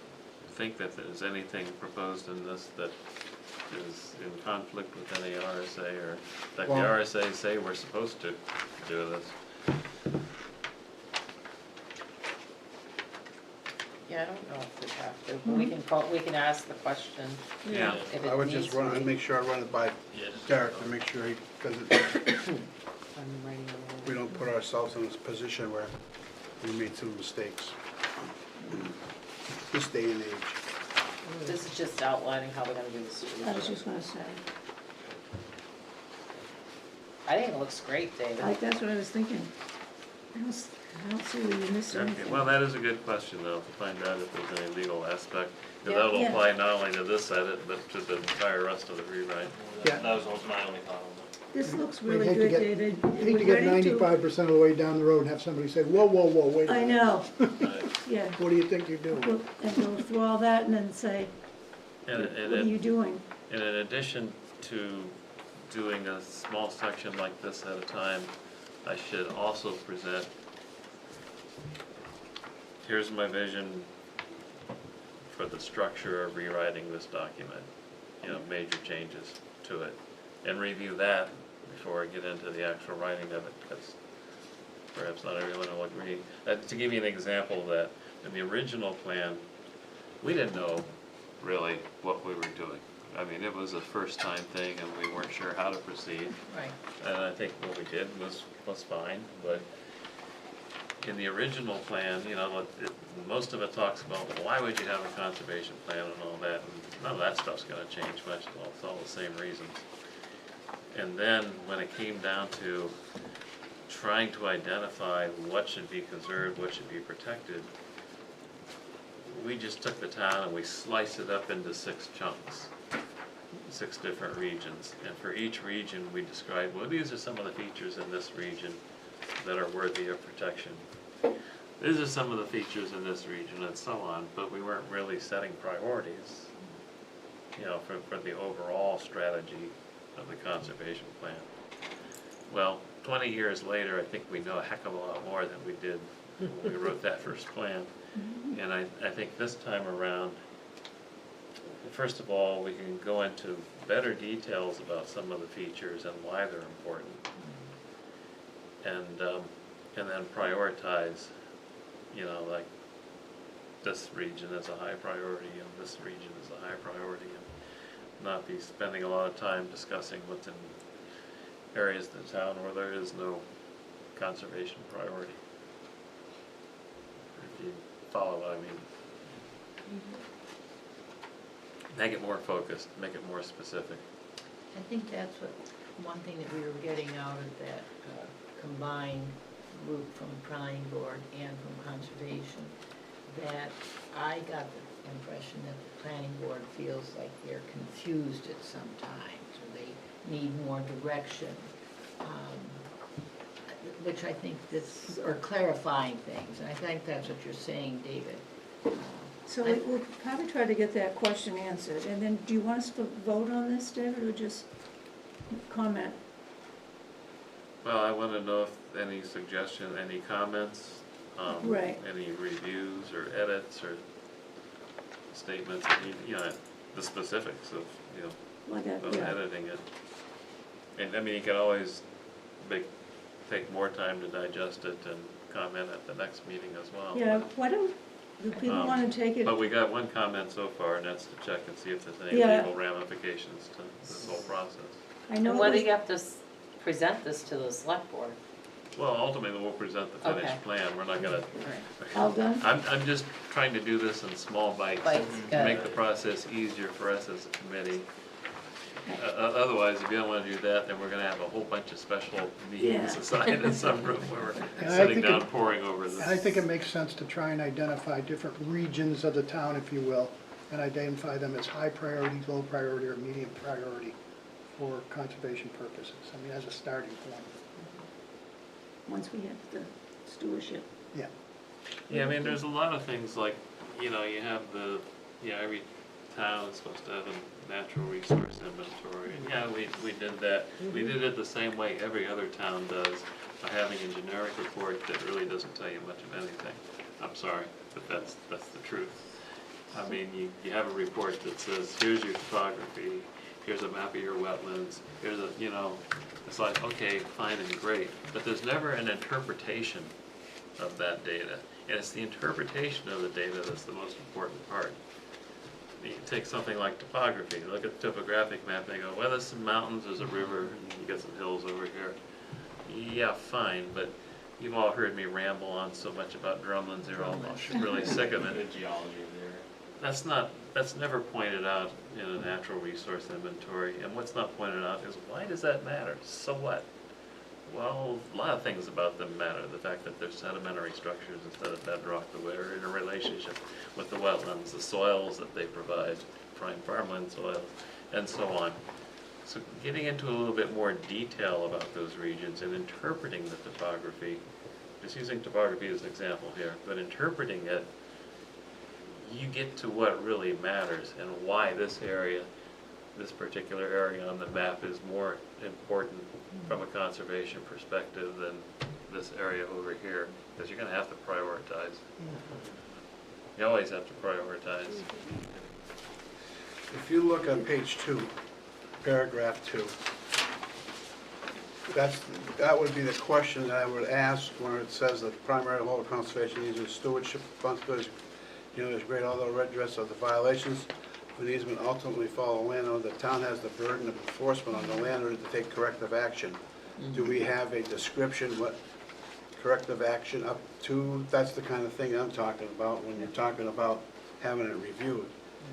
think that there's anything proposed in this that is in conflict with any RSA, or that the RSA say we're supposed to do this. Yeah, I don't know if we have to, we can ask the question Yeah. if it I would needs just to run, be. I'd make sure I run it by Derek to make sure because I'm writing a we don't put ourselves in a position where we made some mistakes. This day and age. This is just outlining how we're gonna do this. I was just gonna say, I think it looks great, David. that's what I was thinking. I don't see where you missed Okay, anything. well, that is a good question, though, to find out if there's any legal aspect. Because Yeah. that'll Yeah. apply not only to this edit, but to the entire rest of the rewrite. Yeah. That was my only thought on that. This looks We'd really hate to good, get- David. I hate We're to get ready 95% of the way down the road and have somebody say, whoa, whoa, whoa, wait. a I minute. know, yeah. What do you think you're doing? And go through all that and then say, And, what are you doing? and in addition to doing a small section like this at a time, I should also present, here's my vision for the structure of rewriting this document, major changes to it, and review that before I get into the actual writing of it, because perhaps not everyone will agree. To give you an example of that, in the original plan, we didn't know really what we were doing. I mean, it was a first time thing and we weren't sure how to proceed. Right. And I think what we did was fine, but in the original plan, most of it talks about, well, why would you have a conservation plan and all that, and none of that stuff's gonna change much, it's all the same reasons. And then, when it came down to trying to identify what should be conserved, what should be protected, we just took the town and we sliced it up into 6 chunks. 6 different regions, and for each region we described, well, these are some of the features in this region that are worthy of protection. These are some of the features in this region, and so on, but we weren't really setting priorities. you know, for the overall strategy of the conservation plan. Well, 20 years later, I think we know a heck of a lot more than we did when we wrote that first plan. And I think this time around, first of all, we can go into better details about some of the features and why they're important. And then prioritize, you know, like this region is a high priority and this region is a high priority, and not be spending a lot of time discussing what's in areas of the town where there is no conservation priority. If you follow what I mean. Make it more focused, make it more specific. I think that's what, one thing that we were getting out of that combined group from planning board and from conservation, that I got the impression that the planning board feels like they're confused at some times, or they need more direction, which I think this, or clarifying things, and I think that's what you're saying, David. So we'll probably try to get that question answered, and then do you want us to vote on this, David, or just comment? Well, I want to know if any suggestion, any comments, Right. any reviews or edits or statements, you know, the specifics of, you know, Like that, of yeah. editing it. And I mean, you can always take more time to digest it and comment at the next meeting as well. Yeah, why don't, do people want to take it? But we got one comment so far, and that's to check and see if there's any Yeah. legal ramifications to this whole process. I know And it whether was- you have to present this to the select board. Well, ultimately, we'll present the Okay. finished plan, we're not gonna. All done? I'm just trying to do this in small bites. Bites, To got make it. the process easier for us as a committee. Otherwise, if you don't wanna do that, then we're gonna have a whole bunch of special meetings Yeah. assigned in some room where And we're I sitting think down it- poring over this. And I think it makes sense to try and identify different regions of the town, if you will, and identify them as high priority, low priority, or medium priority for conservation purposes. I mean, as a starting point. Once we have the stewardship. Yeah. Yeah, I mean, there's a lot of things like, you know, you have every town is supposed to have a natural resource inventory. And yeah, we did that. We did it the same way every other town does, by having a generic report that really doesn't tell you much of anything. I'm sorry, but that's the truth. I mean, you have a report that says, here's your topography, here's a map of your wetlands, here's a, you know, it's like, okay, fine and great, but there's never an interpretation of that data. And it's the interpretation of the data that's the most important part. You take something like topography, look at the topographic map, and they go, well, there's some mountains, there's a river, and you get some hills over here. Yeah, fine, but you've all heard me ramble on so much about drumlins, you're all really sick of it. The geology there. That's never pointed out in a natural resource inventory, and what's not pointed out is, why does that matter? So what? Well, a lot of things about them matter. The fact that they're sedimentary structures instead of bedrock, the way they're in a relationship with the wetlands, the soils that they provide, prime farmland soils, and so on. So getting into a little bit more detail about those regions and interpreting the topography, just using topography as an example here, but interpreting it, you get to what really matters and why this area, this particular area on the map is more important from a conservation perspective than this area over here, because you're gonna have to prioritize. You always have to prioritize. If you look on page 2, paragraph 2, that would be the question that I would ask when it says that primary local conservation easement stewardship responsibilities, you know, there's great all the redress of the violations. When the easement ultimately follow landowner, the town has the burden of enforcement on the landowner to take corrective action. Do we have a description what corrective action up to? That's the kind of thing I'm talking about when you're talking about having it reviewed.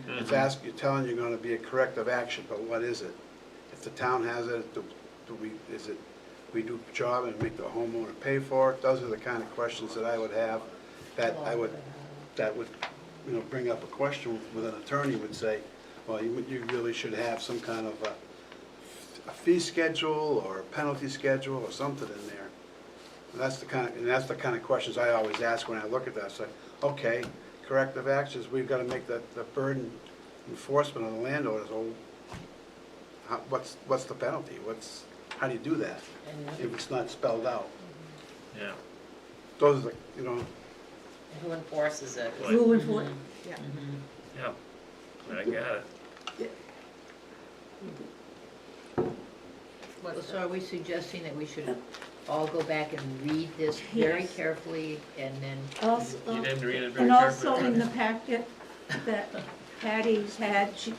It's telling you're gonna be a corrective action, but what is it? If the town has it, we do a job and make the homeowner pay for it? Those are the kind of questions that I would have, that would, you know, bring up a question with an attorney would say, well, you really should have some kind of a fee schedule or a penalty schedule or something in there. And that's the kind of questions I always ask when I look at that. So, okay, corrective actions, we've got to make the burden enforcement of the landowners, what's the penalty? How do you do that if it's not spelled out? Yeah. Those are the, Who enforces it? Who enfor- yeah. Yeah, I got it. So are we suggesting that we should all go back and read this very Yes. carefully and then? Also, You didn't read it very and also carefully. in the packet that Patty's had, from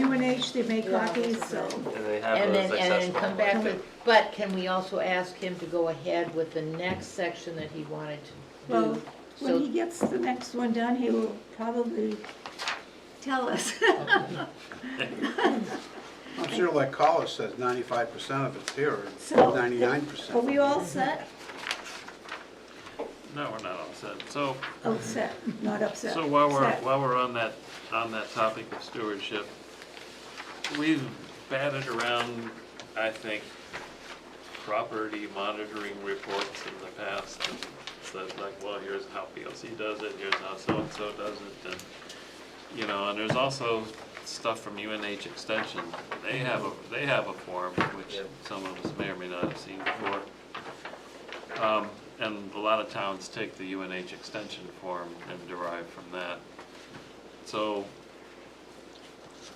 UNH, they made copies, so. And they have And those then, and then accessible. come back with, but can we also ask him to go ahead with the next section that he wanted to Well, do? when he So, gets the next one done, he will probably tell us. I'm sure like Collis says, 95% of it's here, So, or Are 99%. we all set? No, we're not all set. So, Oh, set, not upset. so while Set. we're on that topic of stewardship, we've batted around, I think, property monitoring reports in the past and said like, well, here's how PLC does it, here's how so-and-so does it, and, you know, and there's also stuff from UNH Extension. They have a form, which some of us may or may not have seen before. And a lot of towns take the UNH Extension form and derive from that. So,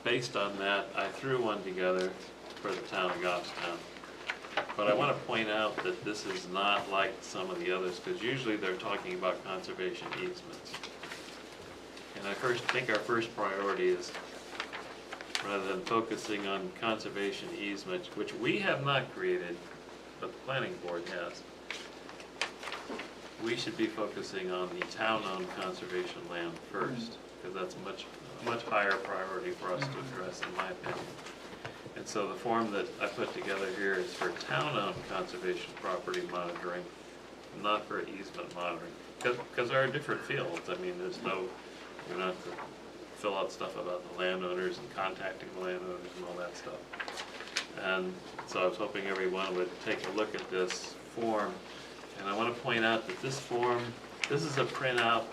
based on that, I threw one together for the town of Goffstown. But I want to point out that this is not like some of the others, because usually they're talking about conservation easements. And I think our first priority is, rather than focusing on conservation easements, which we have not created, but the planning board has, we should be focusing on the town-owned conservation land first, because that's a much higher priority for us to address, in my opinion. And so the form that I put together here is for town-owned conservation property monitoring, not for easement monitoring. Because there are different fields. I mean, we don't have to fill out stuff about the landowners and contacting the landowners and all that stuff. And so I was hoping everyone would take a look at this form. And I want to point out that this form, this is a printout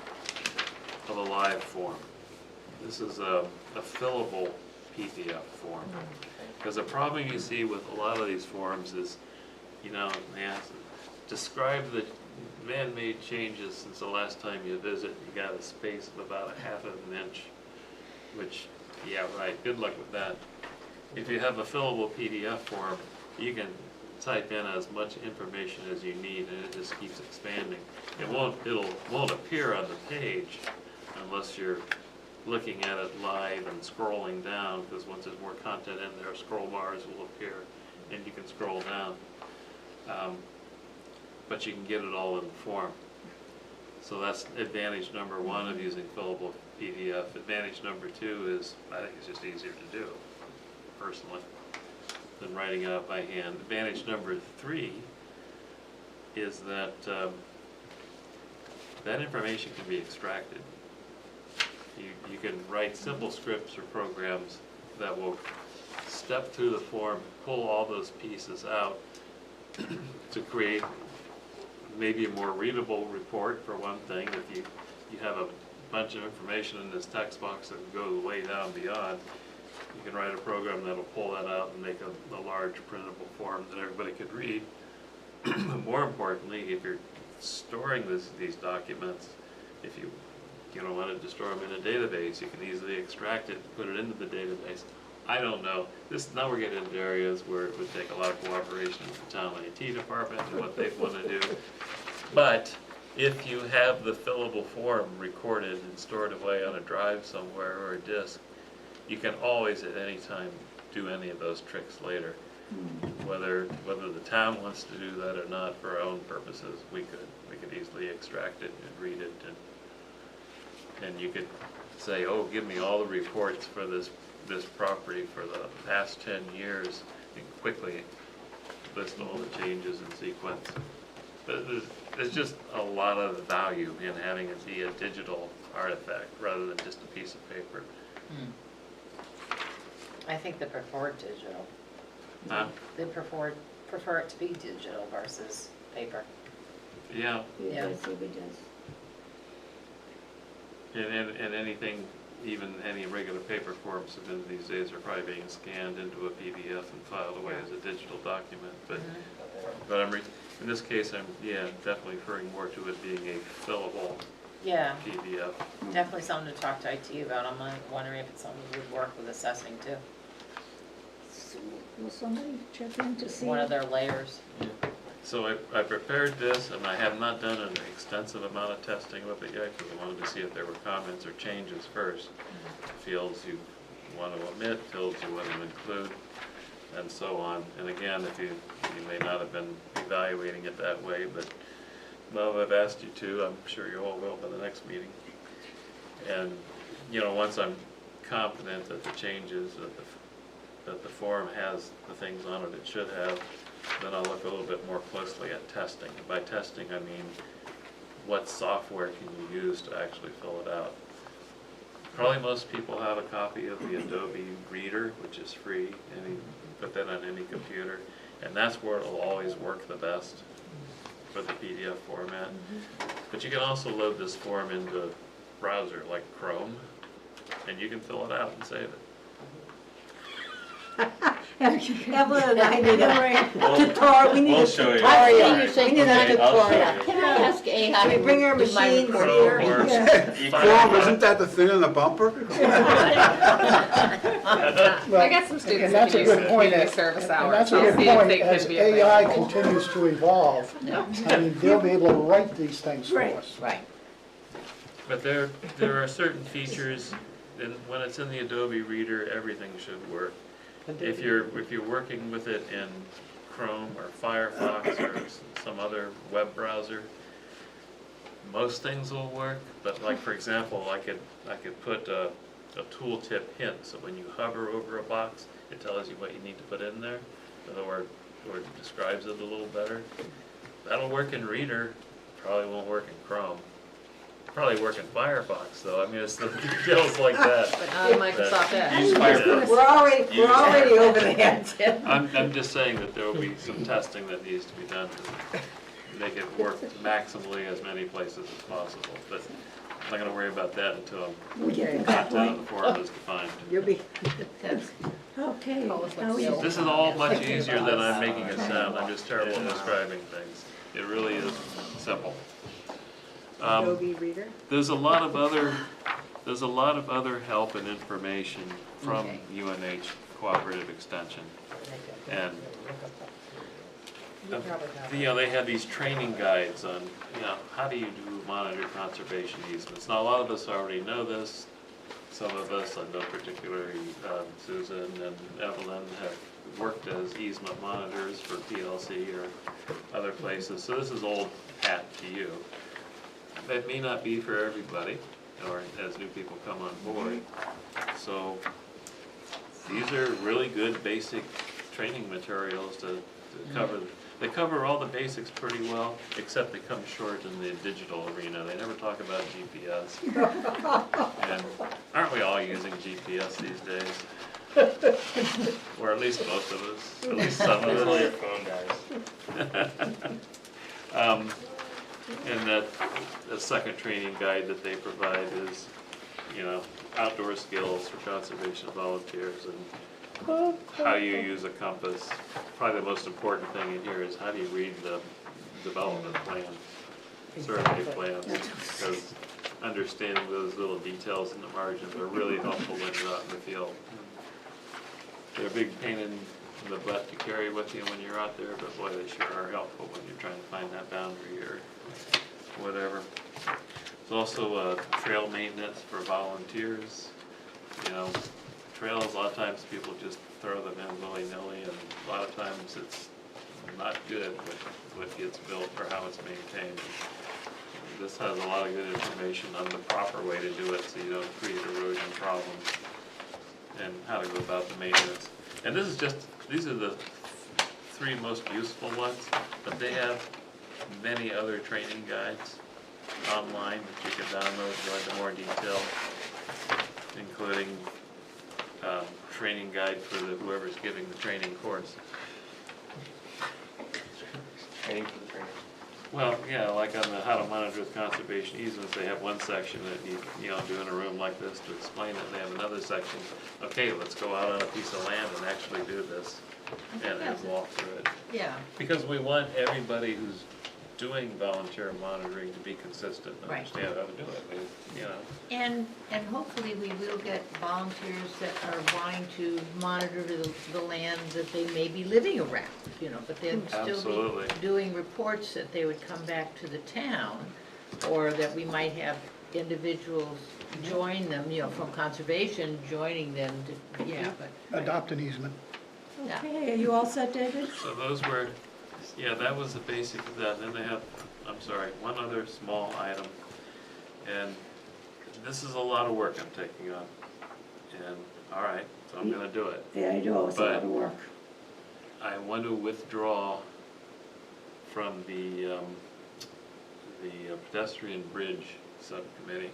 of a live form. This is a fillable PDF form. Because the problem you see with a lot of these forms is, you know, they ask, describe the man-made changes since the last time you visit. You got a space of about a half of an inch, which, yeah, right, good luck with that. If you have a fillable PDF form, you can type in as much information as you need, and it just keeps expanding. It won't appear on the page unless you're looking at it live and scrolling down, because once there's more content in there, scroll bars will appear, and you can scroll down. But you can get it all in the form. So that's advantage number one of using fillable PDF. Advantage number two is, I think it's just easier to do, personally, than writing it out by hand. Advantage number three is that that information can be extracted. You can write simple scripts or programs that will step through the form, pull all those pieces out to create maybe a more readable report, for one thing. If you have a bunch of information in this text box that goes way down beyond, you can write a program that'll pull that out and make a large printable form that everybody could read. More importantly, if you're storing these documents, if you don't want to store them in a database, you can easily extract it, put it into the database. I don't know. Now we're getting into areas where it would take a lot of cooperation with the town IT department and what they want to do. But if you have the fillable form recorded and stored away on a drive somewhere or a disk, you can always at any time do any of those tricks later. Whether the town wants to do that or not for our own purposes, we could easily extract it and read it, and you could say, oh, give me all the reports for this property for the past 10 years, and quickly list all the changes in sequence. But there's just a lot of value in having it be a digital artifact rather than just a piece of paper. I think they prefer digital. Huh? They prefer it to be digital versus paper. Yeah, It does, it does. and anything even any regular paper form submitted these days are probably being scanned into a PDF and filed away as a digital document, but in this case, I'm, definitely referring more to it being a fillable Yeah, PDF. definitely something to talk to IT about. I'm wondering if it's something that would work with assessing too. Will somebody check in to see? One of their layers. So I prepared this, and I have not done an extensive amount of testing with it yet, because I wanted to see if there were comments or changes first. Fields you want to omit, fields you want to include, and so on. And again, if you may not have been evaluating it that way, but now that I've asked you to, I'm sure you all will by the next meeting. And, once I'm confident that the changes, that the form has the things on it should have, then I'll look a little bit more closely at testing. And by testing, I mean, what software can you use to actually fill it out? Probably most people have a copy of the Adobe Reader, which is free, and you put that on any computer, and that's where it'll always work the best for the PDF format. But you can also load this form into a browser like Chrome, and you can fill it out and save it. Evelyn and I need a We'll- tutorial, we need We'll a show you. tutorial. you say We need a Okay, I'll show tutorial. you. Can I ask A how We to bring our do my machines report? here. Chrome or Chrome, isn't that the thing on the bumper? I got some students And that that's can a use good point. community service And hours. that's a I'll good see if point, they as could be AI available. continues to evolve, I mean, they'll be able to write these things for Right. us. Right. But there are certain features, and when it's in the Adobe Reader, everything should work. If you're working with it in Chrome or Firefox or some other web browser, most things will work. But like, for example, I could put a tooltip hint, so when you hover over a box, it tells you what you need to put in there, or it describes it a little better. That'll work in Reader, probably won't work in Chrome. Probably work in Firefox though, I mean, it's the details like that. Microsoft Edge. Use Firefox. We're already over there. I'm just saying that there will be some testing that needs to be done to make it work maximally as many places as possible, but I'm not gonna worry about that until We get the to that content of point. the form is defined. You'll be, okay. Call us like now we- sales. This is all much easier than I'm making it sound, I'm just terrible at describing things. It really is simple. Adobe Reader? There's a lot of other help and information from Okay. UNH Cooperative Extension. And, they have these training guides on, how do you monitor conservation easements. Now, a lot of us already know this. Some of us, I know particularly Susan and Evelyn, have worked as easement monitors for PLC or other places. So this is old hat to you. That may not be for everybody, or as new people come on board. So these are really good basic training materials to cover. They cover all the basics pretty well, except they come short in the digital arena. They never talk about GPS. And aren't we all using GPS these days? Or at least most of us, at least some of Until your us. phone dies. And that, the second training guide that they provide is, outdoor skills for conservation volunteers and how you use a compass. Probably the most important thing in here is how do you read the development plan, survey plans, because understanding those little details in the margins are really helpful when you're out in the field. They're a big pain in the butt to carry with you when you're out there, but boy, they sure are helpful when you're trying to find that boundary or whatever. There's also trail maintenance for volunteers. Trails, a lot of times people just throw them in willy-nilly, and a lot of times it's not good what gets built or how it's maintained. This has a lot of good information on the proper way to do it so you don't create erosion problems and how to go about the maintenance. And these are the three most useful ones, but they have many other training guides online that you can download, go into more detail, including training guide for whoever's giving the training course. Training for the trainer. Well, yeah, like on the how to monitor with conservation easements, they have one section that you know, do in a room like this to explain it. They have another section, okay, let's go out on a piece of land and actually do this and walk through it. Yeah, Because we want everybody who's doing volunteer monitoring to be consistent and Right. understand how to do it, you know. and hopefully we will get volunteers that are wanting to monitor the land that they may be living around, you know, but they'll still Absolutely. be doing reports that they would come back to the town, or that we might have individuals join them, you know, from conservation, joining them to, yeah, but, Adopt an easement. yeah. Okay, are you all set, David? So those were, yeah, that was the basic of that. Then they have, I'm sorry, one other small item. And this is a lot of work I'm taking on. And, all right, so I'm gonna do it. Yeah, I know, it's a lot of work. I want to withdraw from the pedestrian bridge subcommittee.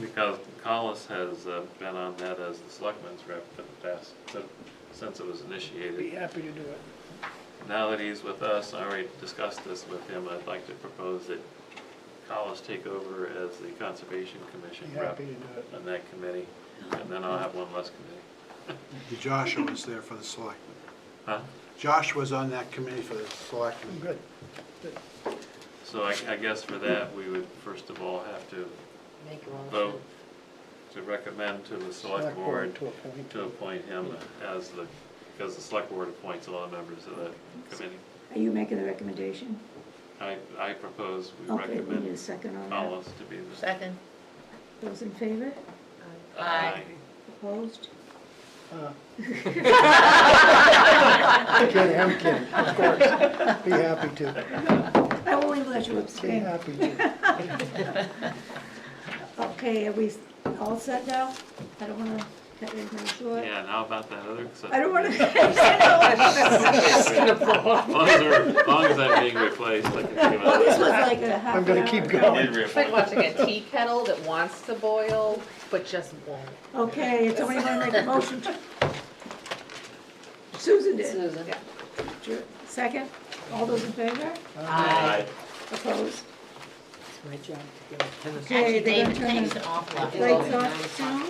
Because Collis has been on that as the selectman's rep for the past, since it was initiated. Be happy to do it. Now that he's with us, I already discussed this with him, I'd like to propose that Collis take over as the Conservation Commission Be rep happy to do it. on that committee, and then I'll have one less committee. Joshua was there for the selectmen. Huh? Josh was on that committee for the selectmen. Good. So I guess for that, we would first of all have to Make a motion. vote to recommend to the select board To appoint. to appoint him as the, because the select board appoints all the members of the committee. Are you making the recommendation? I propose we Okay, we need a recommend second on that. Collis to be the. Second? Those in favor? Aye. Opposed? Kidding, I'm kidding, of course. Be happy to. I will only let you Be abstain. happy to. Okay, are we all set now? I don't wanna cut anything short. Yeah, and how about that other? I don't wanna. As long as I'm being replaced, I can give Well, this it. was like a half I'm gonna an keep hour. going. It's like watching a tea kettle that wants to boil, but just won't. Okay, is somebody gonna make a motion to? Susan did. Susan. Second, all those in favor? Aye. Opposed? It's my job to get it. Okay, Actually, they're gonna David, turn thanks the an awful lot. lights off soon.